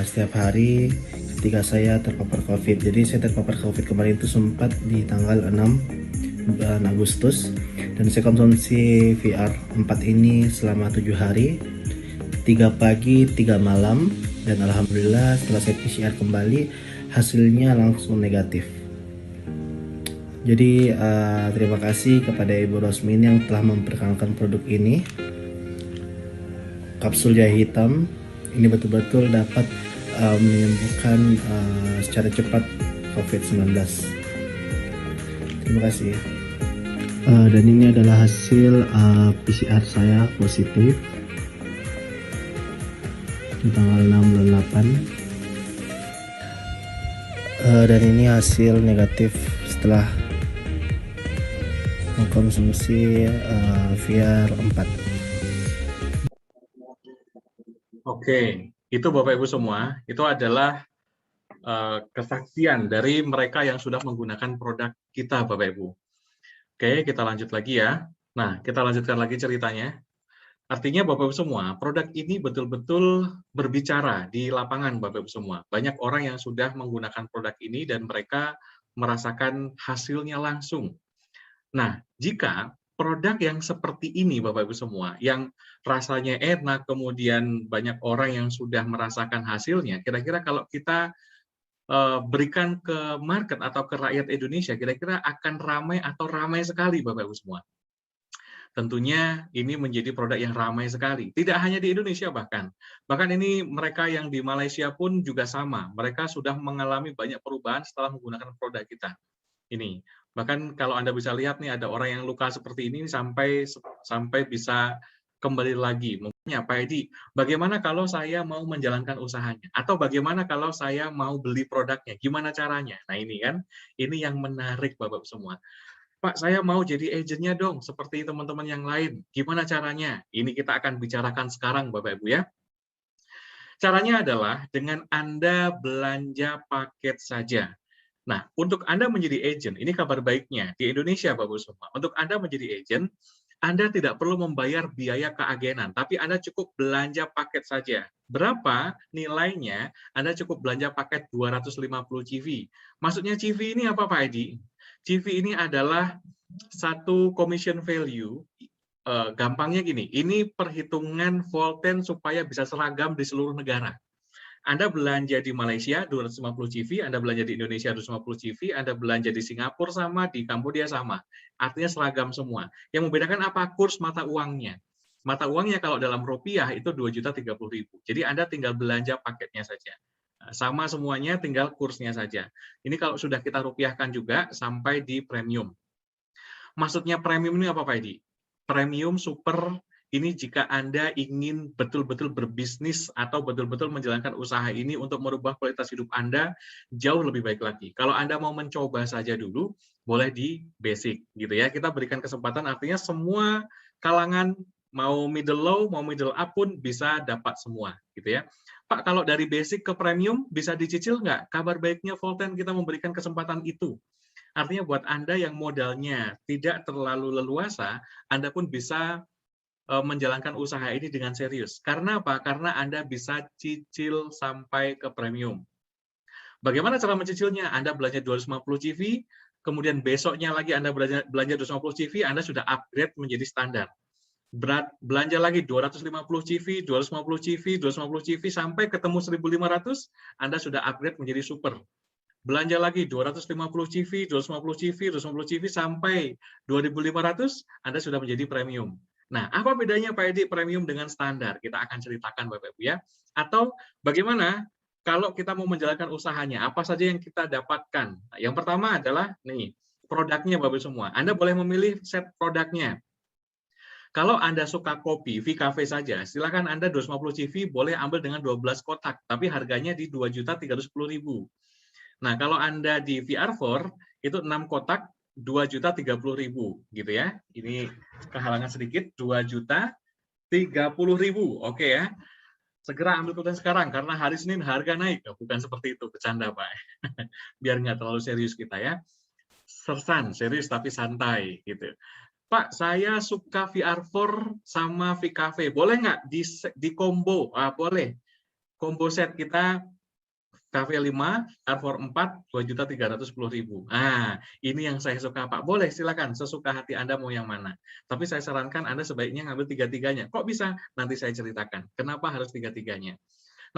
setiap hari ketika saya terpapar COVID. Jadi saya terpapar COVID kemarin itu sempat di tanggal 6 bulan Agustus. Dan saya konsumsi VR4 ini selama 7 hari, 3 pagi, 3 malam. Dan alhamdulillah setelah saya PCR kembali hasilnya langsung negatif. Jadi terima kasih kepada Ibu Rosmin yang telah memperkenalkan produk ini. Kapsul jahe hitam ini betul-betul dapat menyembuhkan secara cepat COVID-19. Terima kasih. Dan ini adalah hasil PCR saya positif di tanggal 6 bulan 8, dan ini hasil negatif setelah mengkonsumsi VR4. Oke, itu Bapak Ibu semua, itu adalah kesaksian dari mereka yang sudah menggunakan produk kita Bapak Ibu. Oke, kita lanjut lagi ya. Nah, kita lanjutkan lagi ceritanya. Artinya Bapak Ibu semua, produk ini betul-betul berbicara di lapangan Bapak Ibu semua. Banyak orang yang sudah menggunakan produk ini dan mereka merasakan hasilnya langsung. Nah, jika produk yang seperti ini Bapak Ibu semua, yang rasanya enak, kemudian banyak orang yang sudah merasakan hasilnya, kira-kira kalau kita berikan ke market atau ke rakyat Indonesia, kira-kira akan ramai atau ramai sekali Bapak Ibu semua. Tentunya ini menjadi produk yang ramai sekali. Tidak hanya di Indonesia bahkan ini mereka yang di Malaysia pun juga sama. Mereka sudah mengalami banyak perubahan setelah menggunakan produk kita. Ini bahkan kalau Anda bisa lihat nih ada orang yang luka seperti ini sampai bisa kembali lagi. Mungkin Pak Edi, bagaimana kalau saya mau menjalankan usahanya? Atau bagaimana kalau saya mau beli produknya? Gimana caranya? Nah ini kan, ini yang menarik Bapak semua. Pak, saya mau jadi agennya dong, seperti teman-teman yang lain. Gimana caranya? Ini kita akan bicarakan sekarang, Bapak Ibu ya. Caranya adalah dengan Anda belanja paket saja. Nah, untuk Anda menjadi agent, ini kabar baiknya. Di Indonesia, Bapak Ibu semua, untuk Anda menjadi agent, Anda tidak perlu membayar biaya keagenan, tapi Anda cukup belanja paket saja. Berapa nilainya? Anda cukup belanja paket 250 CV. Maksudnya CV ini apa, Pak Edi? CV ini adalah satu commission value. Gampangnya gini, ini perhitungan Volten supaya bisa seragam di seluruh negara. Anda belanja di Malaysia 250 CV, Anda belanja di Indonesia 250 CV, Anda belanja di Singapura sama, di Kambodia sama. Artinya seragam semua. Yang membedakan apa? Kurs mata uangnya. Mata uangnya kalau dalam rupiah itu 2.030.000. Jadi Anda tinggal belanja paketnya saja. Sama semuanya, tinggal kursnya saja. Ini kalau sudah kita rupiahkan juga sampai di premium. Maksudnya premium ini apa, Pak Edi? Premium super ini jika Anda ingin betul-betul berbisnis atau betul-betul menjalankan usaha ini untuk merubah kualitas hidup Anda jauh lebih baik lagi. Kalau Anda mau mencoba saja dulu, boleh di basic gitu ya. Kita berikan kesempatan, artinya semua kalangan mau middle low, mau middle up pun bisa dapat semua gitu ya. Pak, kalau dari basic ke premium bisa dicicil nggak? Kabar baiknya Volten kita memberikan kesempatan itu. Artinya buat Anda yang modalnya tidak terlalu leluasa, Anda pun bisa menjalankan usaha ini dengan serius. Karena apa? Karena Anda bisa cicil sampai ke premium. Bagaimana cara mencicilnya? Anda belanja 250 CV, kemudian besoknya lagi Anda belanja 250 CV, Anda sudah upgrade menjadi standar. Belanja lagi 250 CV, 250 CV, 250 CV, sampai ketemu 1.500, Anda sudah upgrade menjadi super. Belanja lagi 250 CV, 250 CV, 250 CV, sampai 2.500, Anda sudah menjadi premium. Nah, apa bedanya Pak Edi premium dengan standar? Kita akan ceritakan Bapak Ibu ya. Atau bagaimana kalau kita mau menjalankan usahanya, apa saja yang kita dapatkan? Nah, yang pertama adalah nih, produknya Bapak Ibu semua. Anda boleh memilih set produknya. Kalau Anda suka kopi, VKV saja, silakan Anda 250 CV boleh ambil dengan 12 kotak, tapi harganya di 2.310.000. Nah, kalau Anda di VR4 itu 6 kotak 2.030.000 gitu ya. Ini kehalangan sedikit 2.030.000. Oke ya. Segera ambil keputusan sekarang karena hari Senin harga naik. Bukan seperti itu, bercanda Pak. Biar nggak terlalu serius kita ya. Sersan, serius tapi santai gitu. Pak, saya suka VR4 sama VKV. Boleh nggak di combo? Boleh. Combo set kita KV5, R4 4, 2.310.000. Nah, ini yang saya suka, Pak. Boleh, silakan. Sesuka hati Anda mau yang mana. Tapi saya sarankan Anda sebaiknya ngambil tiga-tiganya. Kok bisa? Nanti saya ceritakan. Kenapa harus tiga-tiganya.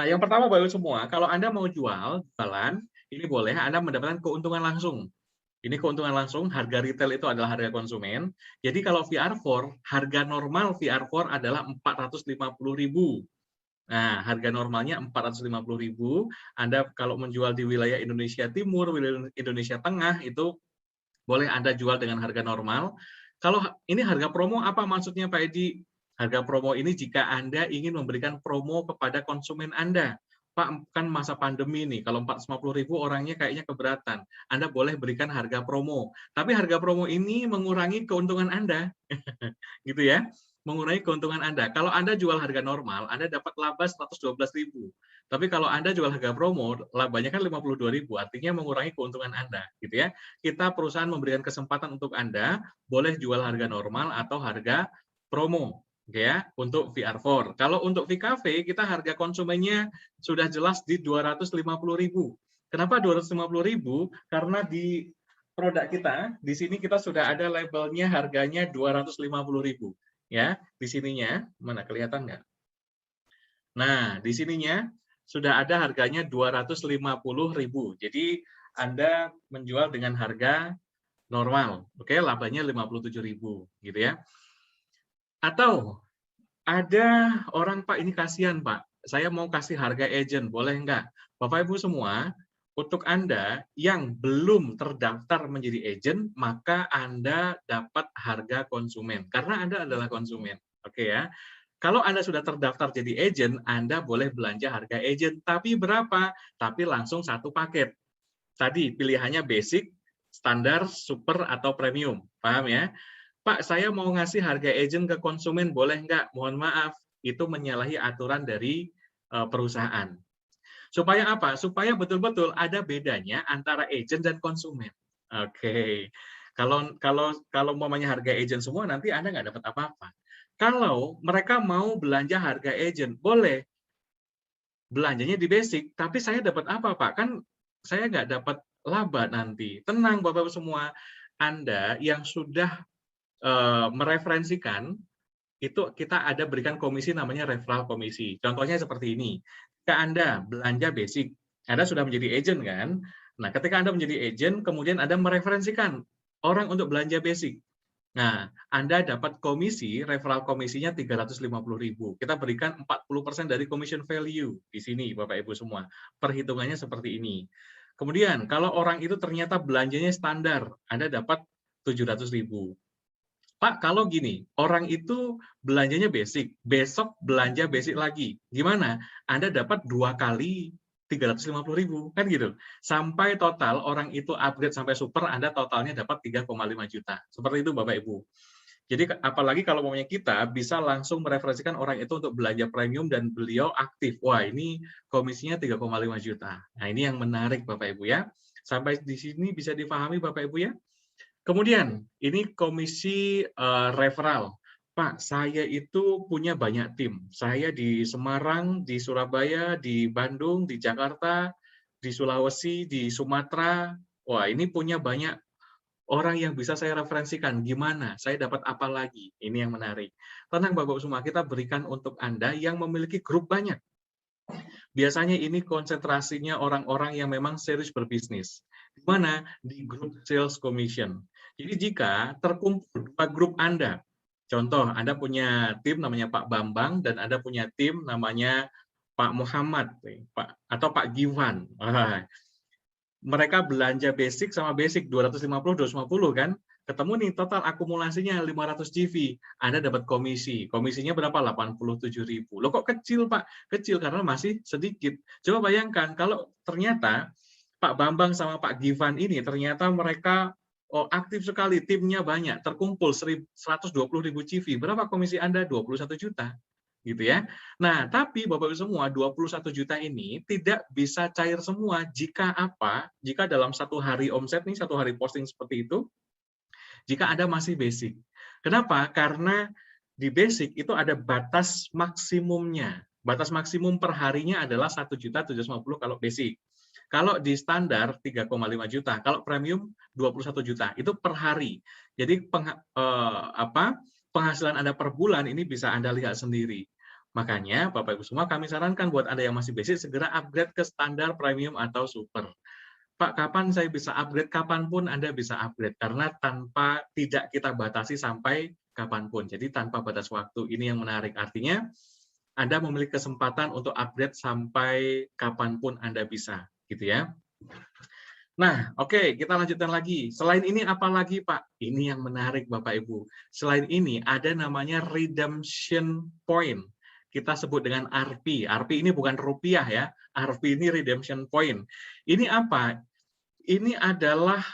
Nah, yang pertama, Bapak semua, kalau Anda mau jualan, ini boleh Anda mendapatkan keuntungan langsung. Ini keuntungan langsung, harga retail itu adalah harga konsumen. Jadi kalau VR4, harga normal VR4 adalah 450.000. Nah, harga normalnya 450.000. Anda kalau menjual di wilayah Indonesia Timur, wilayah Indonesia Tengah, itu boleh Anda jual dengan harga normal. Kalau ini harga promo, apa maksudnya Pak Edi? Harga promo ini jika Anda ingin memberikan promo kepada konsumen Anda. Pak, kan masa pandemi nih, kalau 450.000 orangnya kayaknya keberatan. Anda boleh berikan harga promo. Tapi harga promo ini mengurangi keuntungan Anda. Gitu ya. Mengurangi keuntungan Anda. Kalau Anda jual harga normal, Anda dapat laba 112.000. Tapi kalau Anda jual harga promo, labanya kan 52.000, artinya mengurangi keuntungan Anda, gitu ya. Kita perusahaan memberikan kesempatan untuk Anda boleh jual harga normal atau harga promo, ya, untuk VR4. Kalau untuk VKV, kita harga konsumennya sudah jelas di 250.000. Kenapa 250.000? Karena di produk kita, di sini kita sudah ada labelnya harganya 250.000. Ya, di sininya, mana kelihatan nggak? Nah, di sininya sudah ada harganya 250.000. Jadi Anda menjual dengan harga normal, oke, labanya 57.000, gitu ya. Atau ada orang, Pak, ini kasihan, Pak. Saya mau kasih harga agent, boleh nggak? Bapak Ibu semua, untuk Anda yang belum terdaftar menjadi agent, maka Anda dapat harga konsumen, karena Anda adalah konsumen. Oke ya. Kalau Anda sudah terdaftar jadi agent, Anda boleh belanja harga agent. Tapi berapa? Tapi langsung satu paket. Tadi pilihannya basic, standar, super, atau premium. Paham ya? Pak, saya mau ngasih harga agent ke konsumen, boleh nggak? Mohon maaf, itu menyalahi aturan dari perusahaan. Supaya apa? Supaya betul-betul ada bedanya antara agent dan konsumen. Oke. Kalau umpamanya harga agent semua, nanti Anda nggak dapat apa-apa. Kalau mereka mau belanja harga agent, boleh. Belanjanya di basic, tapi saya dapat apa, Pak? Kan saya nggak dapat laba nanti. Tenang, Bapak-Ibu semua. Anda yang sudah mereferensikan, itu kita ada berikan komisi namanya referral komisi. Contohnya seperti ini. Jika Anda belanja basic, Anda sudah menjadi agent kan? Nah, ketika Anda menjadi agent, kemudian Anda mereferensikan orang untuk belanja basic. Nah, Anda dapat komisi, referral komisinya 350.000. Kita berikan 40% dari commission value di sini, Bapak Ibu semua. Perhitungannya seperti ini. Kemudian, kalau orang itu ternyata belanjanya standar, Anda dapat 700.000. Pak, kalau gini, orang itu belanjanya basic, besok belanja basic lagi. Gimana? Anda dapat 2 kali 350.000, kan gitu. Sampai total orang itu upgrade sampai super, Anda totalnya dapat 3,5 juta. Seperti itu Bapak Ibu. Jadi apalagi kalau maunya kita bisa langsung mereferensikan orang itu untuk belanja premium dan beliau aktif. Wah, ini komisinya 3,5 juta. Nah, ini yang menarik Bapak Ibu ya. Sampai di sini bisa dipahami Bapak Ibu ya. Kemudian, ini komisi referral. Pak, saya itu punya banyak tim. Saya di Semarang, di Surabaya, di Bandung, di Jakarta, di Sulawesi, di Sumatera. Wah, ini punya banyak orang yang bisa saya referensikan. Gimana? Saya dapat apa lagi? Ini yang menarik. Tenang Bapak semua, kita berikan untuk Anda yang memiliki grup banyak. Biasanya ini konsentrasinya orang-orang yang memang serius berbisnis. Di mana? Di grup sales commission. Jadi jika terkumpul 2 grup Anda, contoh Anda punya tim namanya Pak Bambang dan Anda punya tim namanya Pak Muhammad, atau Pak Givan. Mereka belanja basic sama basic 250 kan? Ketemu nih total akumulasinya 500 GV. Anda dapat komisi. Komisinya berapa? 87.000. Loh kok kecil, Pak? Kecil karena masih sedikit. Coba bayangkan kalau ternyata Pak Bambang sama Pak Givan ini ternyata mereka aktif sekali, timnya banyak, terkumpul 120.000 CV. Berapa komisi Anda? 21 juta. Gitu ya. Nah, tapi Bapak-Ibu semua, 21 juta ini tidak bisa cair semua jika apa? Jika dalam 1 hari omset nih, 1 hari posting seperti itu, jika Anda masih basic. Kenapa? Karena di basic itu ada batas maksimumnya. Batas maksimum per harinya adalah 1.750.000 kalau basic. Kalau di standar 3,5 juta, kalau premium 21 juta, itu per hari. Jadi penghasilan Anda per bulan ini bisa Anda lihat sendiri. Makanya Bapak Ibu semua kami sarankan buat Anda yang masih basic segera upgrade ke standar, premium atau super. Pak, kapan saya bisa upgrade? Kapanpun Anda bisa upgrade karena tidak kita batasi sampai kapanpun. Jadi tanpa batas waktu. Ini yang menarik. Artinya Anda memiliki kesempatan untuk upgrade sampai kapanpun Anda bisa. Gitu ya. Nah, oke, kita lanjutkan lagi. Selain ini apa lagi, Pak? Ini yang menarik, Bapak Ibu. Selain ini ada namanya redemption point. Kita sebut dengan RP. RP ini bukan rupiah ya. RP ini redemption point. Ini apa? Ini adalah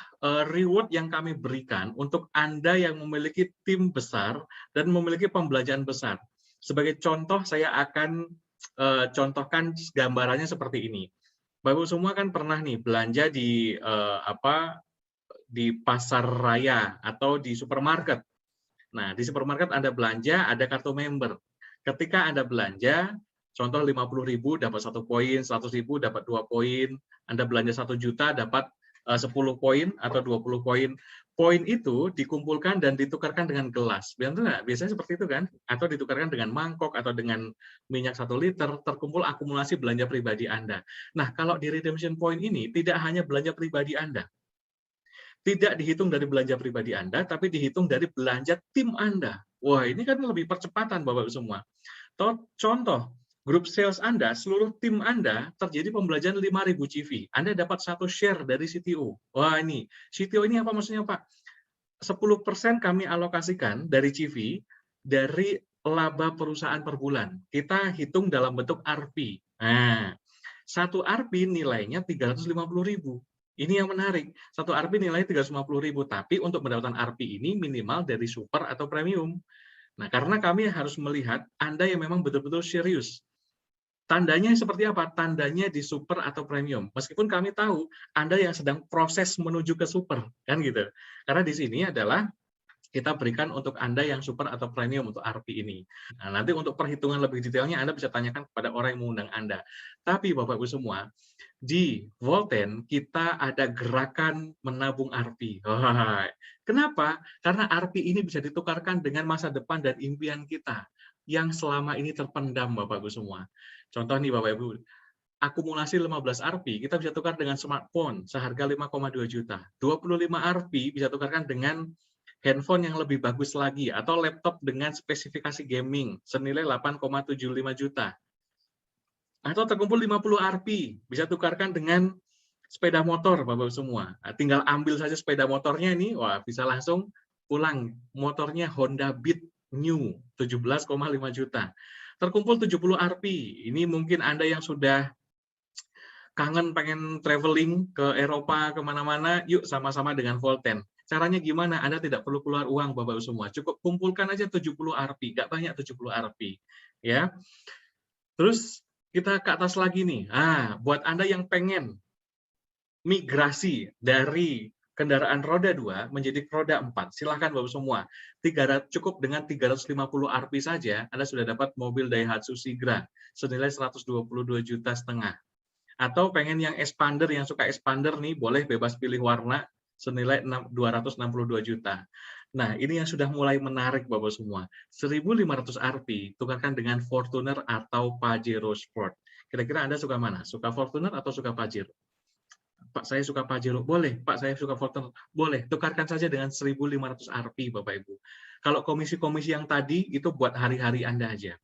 reward yang kami berikan untuk Anda yang memiliki tim besar dan memiliki pembelanjaan besar. Sebagai contoh, saya akan contohkan gambarannya seperti ini. Bapak semua kan pernah nih belanja di pasar raya atau di supermarket. Nah, di supermarket Anda belanja ada kartu member. Ketika Anda belanja, contoh 50.000 dapat 1 poin, 100.000 dapat 2 poin, Anda belanja 1 juta dapat 10 poin atau 20 poin. Poin itu dikumpulkan dan ditukarkan dengan gelas. Biasanya seperti itu kan? Atau ditukarkan dengan mangkok atau dengan minyak 1 liter, terkumpul akumulasi belanja pribadi Anda. Nah, kalau di redemption point ini tidak hanya belanja pribadi Anda. Tidak dihitung dari belanja pribadi Anda, tapi dihitung dari belanja tim Anda. Wah, ini kan lebih percepatan Bapak-Ibu semua. Contoh, grup sales Anda, seluruh tim Anda terjadi pembelanjaan 5.000 CV. Anda dapat 1 share dari CTO. Wah, ini. CTO ini apa maksudnya, Pak? 10% kami alokasikan dari CV dari laba perusahaan per bulan. Kita hitung dalam bentuk RP. Nah, 1 RP nilainya 350.000. Ini yang menarik. Satu RP nilainya 350.000, tapi untuk mendapatkan RP ini minimal dari super atau premium. Nah, karena kami harus melihat Anda yang memang betul-betul serius. Tandanya seperti apa? Tandanya di super atau premium. Meskipun kami tahu Anda yang sedang proses menuju ke super, kan gitu. Karena di sini adalah kita berikan untuk Anda yang super atau premium untuk RP ini. Nah, nanti untuk perhitungan lebih detailnya Anda bisa tanyakan kepada orang yang mengundang Anda. Tapi Bapak Ibu semua, di Volten kita ada gerakan menabung RP. Kenapa? Karena RP ini bisa ditukarkan dengan masa depan dan impian kita yang selama ini terpendam Bapak Ibu semua. Contoh nih Bapak Ibu, akumulasi 15 RP kita bisa tukar dengan smartphone seharga 5,2 juta. 25 RP bisa tukarkan dengan handphone yang lebih bagus lagi, atau laptop dengan spesifikasi gaming senilai 8,75 juta. Atau terkumpul 50 RP, bisa tukarkan dengan sepeda motor, Bapak-Ibu semua. Nah, tinggal ambil saja sepeda motornya ini, wah bisa langsung pulang. Motornya Honda Beat New, 17,5 juta. Terkumpul 70 RP, ini mungkin Anda yang sudah kangen pengen traveling ke Eropa, kemana-mana, yuk sama-sama dengan Volten. Caranya gimana? Anda tidak perlu keluar uang, Bapak-Ibu semua. Cukup kumpulkan aja 70 RP, nggak banyak 70 RP. Ya. Terus kita ke atas lagi nih. Buat Anda yang pengen migrasi dari kendaraan roda 2 menjadi roda 4, silahkan Bapak semua. Cukup dengan 350 RP saja, Anda sudah dapat mobil Daihatsu Sigra senilai 122,5 juta. Atau pengen yang expander, yang suka expander nih, boleh bebas pilih warna, senilai 262 juta. Nah, ini yang sudah mulai menarik Bapak semua. 1.500 RP tukarkan dengan Fortuner atau Pajero Sport. Kira-kira Anda suka mana? Suka Fortuner atau suka Pajero? Pak, saya suka Pajero. Boleh. Pak, saya suka Fortuner. Boleh. Tukarkan saja dengan 1.500 RP, Bapak Ibu. Kalau komisi-komisi yang tadi, itu buat hari-hari Anda aja.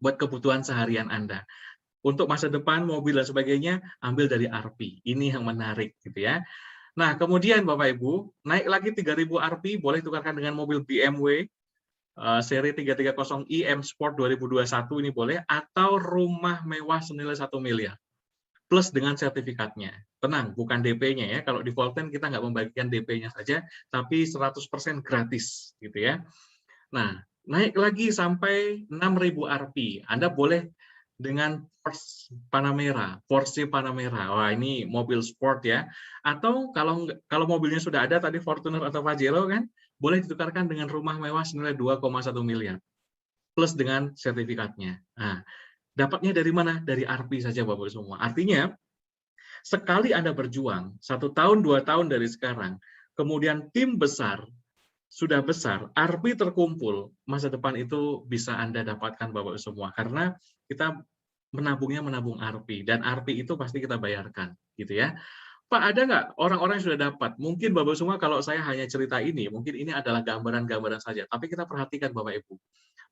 Buat kebutuhan seharian Anda. Untuk masa depan, mobil dan sebagainya, ambil dari RP. Ini yang menarik, gitu ya. Nah, kemudian Bapak Ibu, naik lagi 3.000 RP, boleh tukarkan dengan mobil BMW seri 330i M Sport 2021 ini boleh, atau rumah mewah senilai 1 miliar. Plus dengan sertifikatnya. Tenang, bukan DP-nya ya. Kalau di Volten kita nggak membagikan DP-nya saja, tapi 100% gratis, gitu ya. Nah, naik lagi sampai 6.000 RP. Anda boleh dengan Porsche Panamera. Wah, ini mobil sport ya. Atau kalau mobilnya sudah ada tadi Fortuner atau Pajero kan, boleh ditukarkan dengan rumah mewah senilai 2,1 miliar. Plus dengan sertifikatnya. Nah, dapatnya dari mana? Dari RP saja Bapak semua. Artinya, sekali Anda berjuang, 1 tahun, 2 tahun dari sekarang, kemudian tim besar, sudah besar, RP terkumpul, masa depan itu bisa Anda dapatkan Bapak semua. Karena kita menabung RP, dan RP itu pasti kita bayarkan, gitu ya. Pak, ada nggak orang-orang yang sudah dapat? Mungkin Bapak semua kalau saya hanya cerita ini, mungkin ini adalah gambaran-gambaran saja, tapi kita perhatikan Bapak Ibu,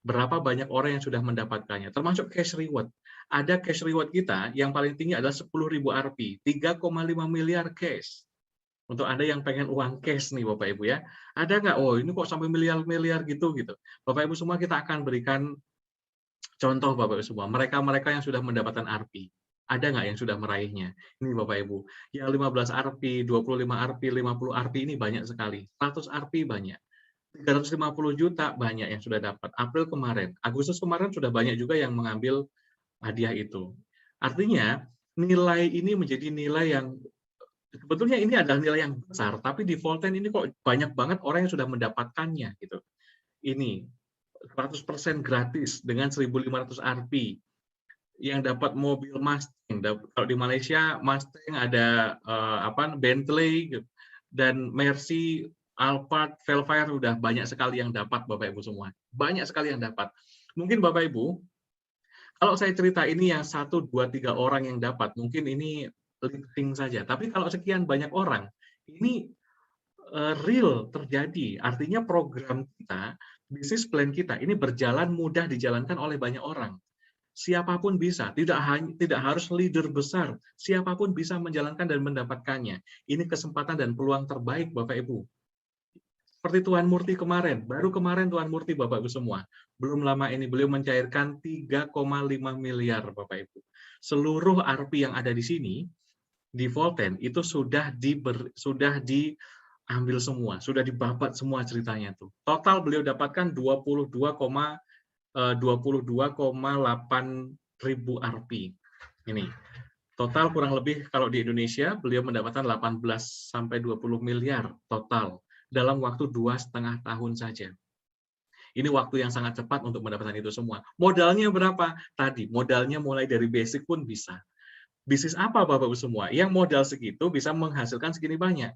berapa banyak orang yang sudah mendapatkannya, termasuk cash reward. Ada cash reward kita yang paling tinggi adalah 10.000 RP, 3,5 miliar cash. Untuk Anda yang pengen uang cash nih Bapak Ibu ya, ada nggak? Oh, ini kok sampai miliar-miliar gitu. Bapak Ibu semua kita akan berikan contoh Bapak Ibu semua, mereka-mereka yang sudah mendapatkan RP. Ada nggak yang sudah meraihnya? Ini Bapak Ibu, yang 15 RP, 25 RP, 50 RP ini banyak sekali. 100 RP banyak. 350 juta banyak yang sudah dapat. April kemarin, Agustus kemarin sudah banyak juga yang mengambil hadiah itu. Artinya, nilai ini menjadi nilai yang sebetulnya ini adalah nilai yang besar, tapi di Volten ini kok banyak banget orang yang sudah mendapatkannya gitu. Ini 100% gratis dengan 1.500 RP. Yang dapat mobil Mustang, kalau di Malaysia Mustang ada Bentley dan Mercy, Alphard, Velfire udah banyak sekali yang dapat Bapak Ibu semua. Banyak sekali yang dapat. Mungkin Bapak Ibu, kalau saya cerita ini yang 1, 2, 3 orang yang dapat, mungkin ini lifting saja. Tapi kalau sekian banyak orang, ini real terjadi. Artinya program kita, bisnis plan kita ini berjalan mudah dijalankan oleh banyak orang. Siapapun bisa, tidak harus leader besar. Siapapun bisa menjalankan dan mendapatkannya. Ini kesempatan dan peluang terbaik Bapak Ibu. Seperti Tuan Murti kemarin, baru kemarin Tuan Murti Bapak Ibu semua. Belum lama ini beliau mencairkan 3,5 miliar Bapak Ibu. Seluruh RP yang ada di sini di Volten itu sudah diambil semua, sudah dibabat semua ceritanya tuh. Total beliau dapatkan 22,8 ribu Rp. Ini total kurang lebih kalau di Indonesia beliau mendapatkan 18 sampai 20 miliar total dalam waktu 2,5 tahun saja. Ini waktu yang sangat cepat untuk mendapatkan itu semua. Modalnya berapa? Tadi modalnya mulai dari basic pun bisa. Bisnis apa Bapak-Ibu semua? Yang modal segitu bisa menghasilkan segini banyak.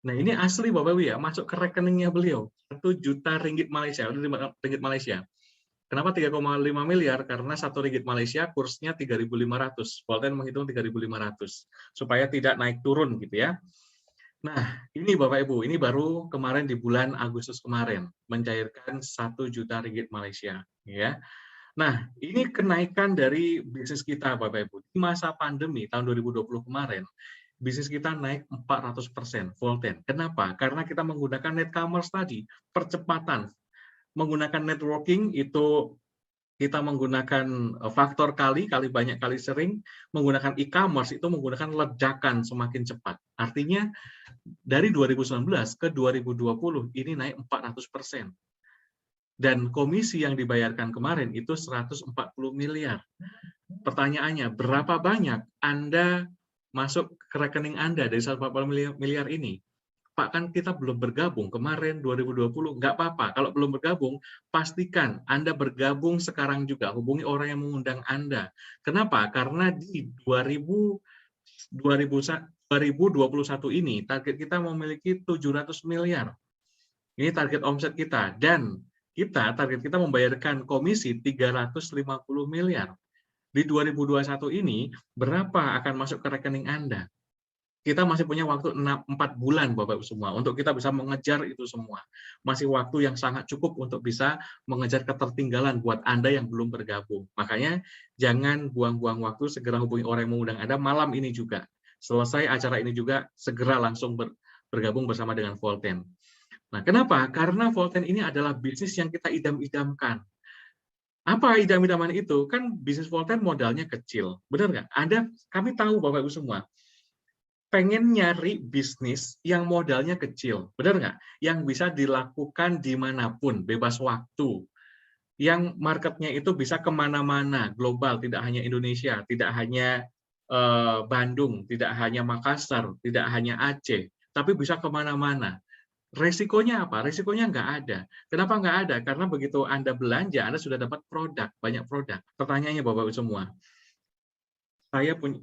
Nah ini asli Bapak-Ibu ya, masuk ke rekeningnya beliau. 1 juta ringgit Malaysia. Ringgit Malaysia. Kenapa 3,5 miliar? Karena 1 ringgit Malaysia kursnya 3.500. Volten menghitung 3.500. Supaya tidak naik turun gitu ya. Nah ini Bapak-Ibu, ini baru kemarin di bulan Agustus kemarin. Mencairkan 1 juta ringgit Malaysia. Ya. Nah, ini kenaikan dari bisnis kita, Bapak-Ibu. Di masa pandemi tahun 2020 kemarin, bisnis kita naik 400% Volten. Kenapa? Karena kita menggunakan net commerce tadi, percepatan. Menggunakan networking itu kita menggunakan faktor kali banyak kali sering, menggunakan e-commerce itu menggunakan ledakan semakin cepat. Artinya dari 2019 ke 2020 ini naik 400%. Dan komisi yang dibayarkan kemarin itu 140 miliar. Pertanyaannya, berapa banyak Anda masuk ke rekening Anda dari 140 miliar ini? Pak, kan kita belum bergabung kemarin 2020, nggak apa-apa. Kalau belum bergabung, pastikan Anda bergabung sekarang juga. Hubungi orang yang mengundang Anda. Kenapa? Karena di 2021 ini target kita memiliki 700 miliar. Ini target omset kita. Dan target kita membayarkan komisi 350 miliar. Di 2021 ini, berapa akan masuk ke rekening Anda? Kita masih punya waktu 4 bulan, Bapak-Ibu semua, untuk kita bisa mengejar itu semua. Masih waktu yang sangat cukup untuk bisa mengejar ketertinggalan buat Anda yang belum bergabung. Makanya, jangan buang-buang waktu, segera hubungi orang yang mengundang Anda malam ini juga. Selesai acara ini juga, segera langsung bergabung bersama dengan Volten. Nah, kenapa? Karena Volten ini adalah bisnis yang kita idam-idamkan. Apa idam-idaman itu? Kan bisnis Volten modalnya kecil. Benar nggak? Kami tahu Bapak-Ibu semua, pengen nyari bisnis yang modalnya kecil. Benar nggak? Yang bisa dilakukan dimanapun, bebas waktu. Yang marketnya itu bisa kemana-mana, global, tidak hanya Indonesia, tidak hanya Bandung, tidak hanya Makassar, tidak hanya Aceh, tapi bisa kemana-mana. Resikonya apa? Resikonya nggak ada. Kenapa nggak ada? Karena begitu Anda belanja, Anda sudah dapat produk, banyak produk. Pertanyaannya Bapak-Ibu semua,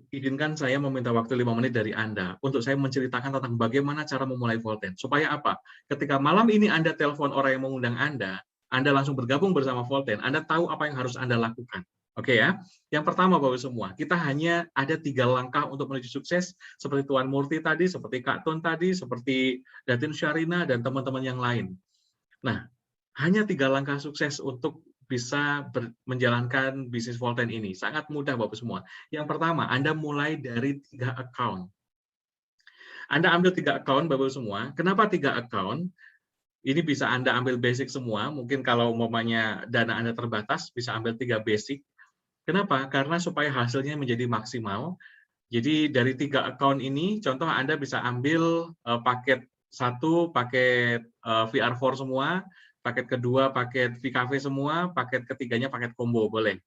izinkan saya meminta waktu 5 menit dari Anda untuk saya menceritakan tentang bagaimana cara memulai Volten. Supaya apa? Ketika malam ini Anda telepon orang yang mengundang Anda langsung bergabung bersama Volten, Anda tahu apa yang harus Anda lakukan. Oke ya. Yang pertama Bapak semua, kita hanya ada 3 langkah untuk menuju sukses, seperti Tuan Murti tadi, seperti Kak Tun tadi, seperti Datin Syarina dan teman-teman yang lain. Nah, hanya 3 langkah sukses untuk bisa menjalankan bisnis Volten ini. Sangat mudah Bapak semua. Yang pertama, Anda mulai dari 3 account. Anda ambil 3 account Bapak semua. Kenapa 3 account? Ini bisa Anda ambil basic semua. Mungkin kalau umpamanya dana Anda terbatas, bisa ambil 3 basic. Kenapa? Karena supaya hasilnya menjadi maksimal. Jadi dari 3 account ini, contoh Anda bisa ambil paket 1, paket VR4 semua, paket kedua, paket VKV semua, paket ketiganya paket combo, boleh.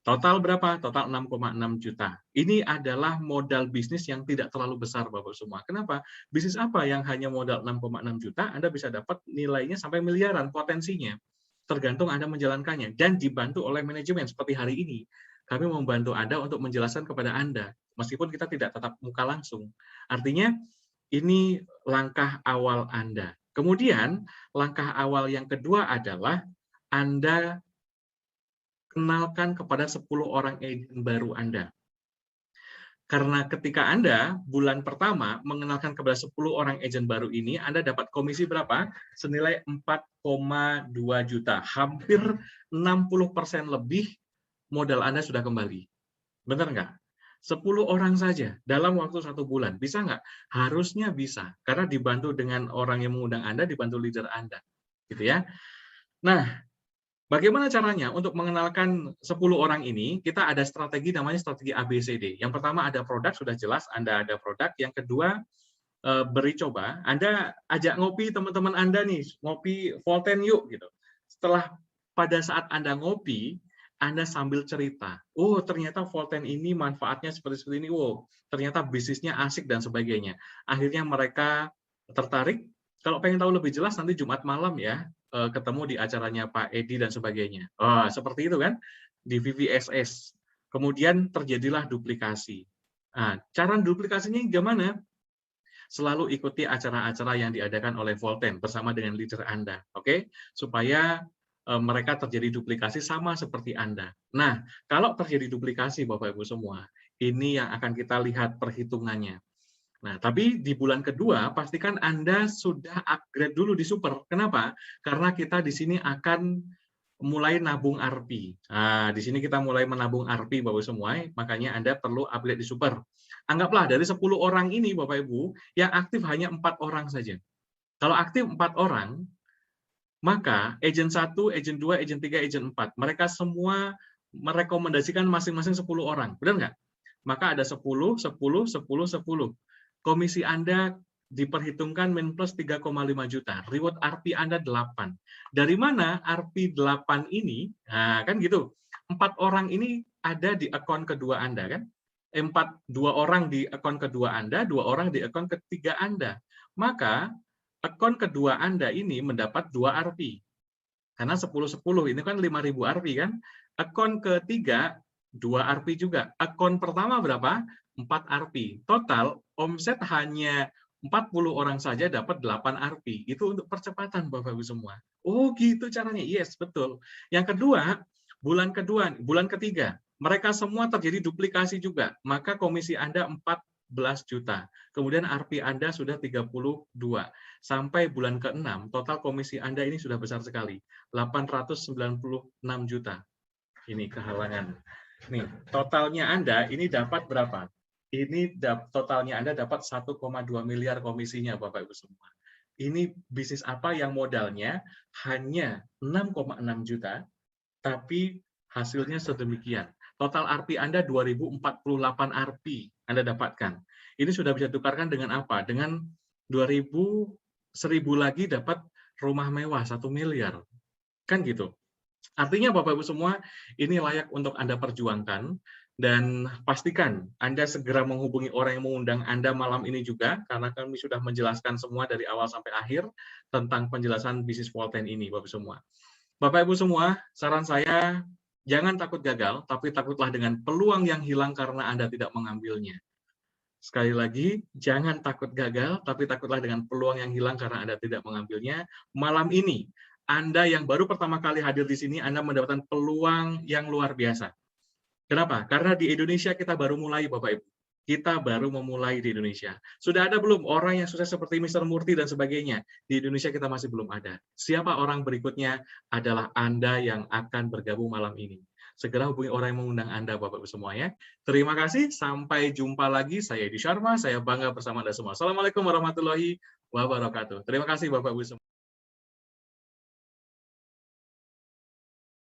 Total berapa? Total 6,6 juta. Ini adalah modal bisnis yang tidak terlalu besar, Bapak semua. Kenapa? Bisnis apa yang hanya modal 6,6 juta, Anda bisa dapat nilainya sampai miliaran potensinya. Tergantung Anda menjalankannya. Dan dibantu oleh manajemen, seperti hari ini. Kami membantu Anda untuk menjelaskan kepada Anda, meskipun kita tidak tatap muka langsung. Artinya, ini langkah awal Anda. Kemudian, langkah awal yang kedua adalah Anda kenalkan kepada 10 orang agent baru Anda. Karena ketika Anda bulan pertama mengenalkan kepada 10 orang agent baru ini, Anda dapat komisi berapa? Senilai 4,2 juta. Hampir 60% lebih modal Anda sudah kembali. Benar nggak? 10 orang saja dalam waktu 1 bulan. Bisa nggak? Harusnya bisa. Karena dibantu dengan orang yang mengundang Anda, dibantu leader Anda. Gitu ya. Nah, Bagaimana caranya untuk mengenalkan 10 orang ini? Kita ada strategi namanya strategi ABCD. Yang pertama ada produk, sudah jelas Anda ada produk. Yang kedua, beri coba. Anda ajak ngopi teman-teman Anda nih, ngopi Volten yuk gitu. Setelah pada saat Anda ngopi, Anda sambil cerita. Oh, ternyata Volten ini manfaatnya seperti ini. Oh, ternyata bisnisnya asik dan sebagainya. Akhirnya mereka tertarik. Kalau pengen tahu lebih jelas nanti Jumat malam ya, ketemu di acaranya Pak Edi dan sebagainya. Oh, seperti itu kan di VVSS. Kemudian terjadilah duplikasi. Nah, cara duplikasinya gimana? Selalu ikuti acara-acara yang diadakan oleh Volten bersama dengan leader Anda, oke? Supaya mereka terjadi duplikasi sama seperti Anda. Nah, kalau terjadi duplikasi Bapak Ibu semua, ini yang akan kita lihat perhitungannya. Nah, tapi di bulan kedua pastikan Anda sudah upgrade dulu di Super. Kenapa? Karena kita di sini akan mulai nabung Rp. Nah, di sini kita mulai menabung Rp Bapak Ibu semua, makanya Anda perlu upgrade di Super. Anggaplah dari 10 orang ini Bapak Ibu, yang aktif hanya 4 orang saja. Kalau aktif 4 orang, maka agent 1, agent 2, agent 3, agent 4, mereka semua merekomendasikan masing-masing 10 orang. Benar nggak? Maka ada 10, 10, 10, 10. Komisi Anda diperhitungkan min plus 3,5 juta. Reward Rp Anda 8. Dari mana Rp 8 ini? Nah, kan gitu. 4 orang ini ada di akun kedua Anda kan? 2 orang di akun kedua Anda, 2 orang di akun ketiga Anda. Maka akun kedua Anda ini mendapat 2 Rp. Karena 10-10 ini kan 5.000 Rp kan? Akun ketiga 2 Rp juga. Akun pertama berapa? 4 Rp. Total omset hanya 40 orang saja dapat 8 Rp. Itu untuk percepatan Bapak Ibu semua. Oh, gitu caranya. Yes, betul. Yang kedua, bulan ketiga, mereka semua terjadi duplikasi juga. Maka komisi Anda 14 juta. Kemudian Rp Anda sudah 32. Sampai bulan ke-6, total komisi Anda ini sudah besar sekali. 896 juta. Ini kehalangan. Nih, totalnya Anda ini dapat berapa? Ini totalnya Anda dapat 1,2 miliar komisinya Bapak Ibu semua. Ini bisnis apa yang modalnya hanya 6,6 juta, tapi hasilnya sedemikian. Total Rp Anda 2048 Rp Anda dapatkan. Ini sudah bisa tukarkan dengan apa? Dengan 1.000 lagi dapat rumah mewah 1 miliar. Kan gitu. Artinya Bapak Ibu semua, ini layak untuk Anda perjuangkan. Dan pastikan Anda segera menghubungi orang yang mengundang Anda malam ini juga, karena kami sudah menjelaskan semua dari awal sampai akhir tentang penjelasan bisnis Volten ini, Bapak semua. Bapak Ibu semua, saran saya, jangan takut gagal, tapi takutlah dengan peluang yang hilang karena Anda tidak mengambilnya. Sekali lagi, jangan takut gagal, tapi takutlah dengan peluang yang hilang karena Anda tidak mengambilnya. Malam ini, Anda yang baru pertama kali hadir di sini, Anda mendapatkan peluang yang luar biasa. Kenapa? Karena di Indonesia kita baru mulai, Bapak Ibu. Kita baru memulai di Indonesia. Sudah ada belum orang yang sukses seperti Mr. Murti dan sebagainya? Di Indonesia kita masih belum ada. Siapa orang berikutnya? Adalah Anda yang akan bergabung malam ini. Segera hubungi orang yang mengundang Anda, Bapak Ibu semua ya. Terima kasih, sampai jumpa lagi. Saya Edi Sharma, saya bangga bersama Anda semua. Assalamualaikum warahmatullahi wabarakatuh. Terima kasih Bapak Ibu semua.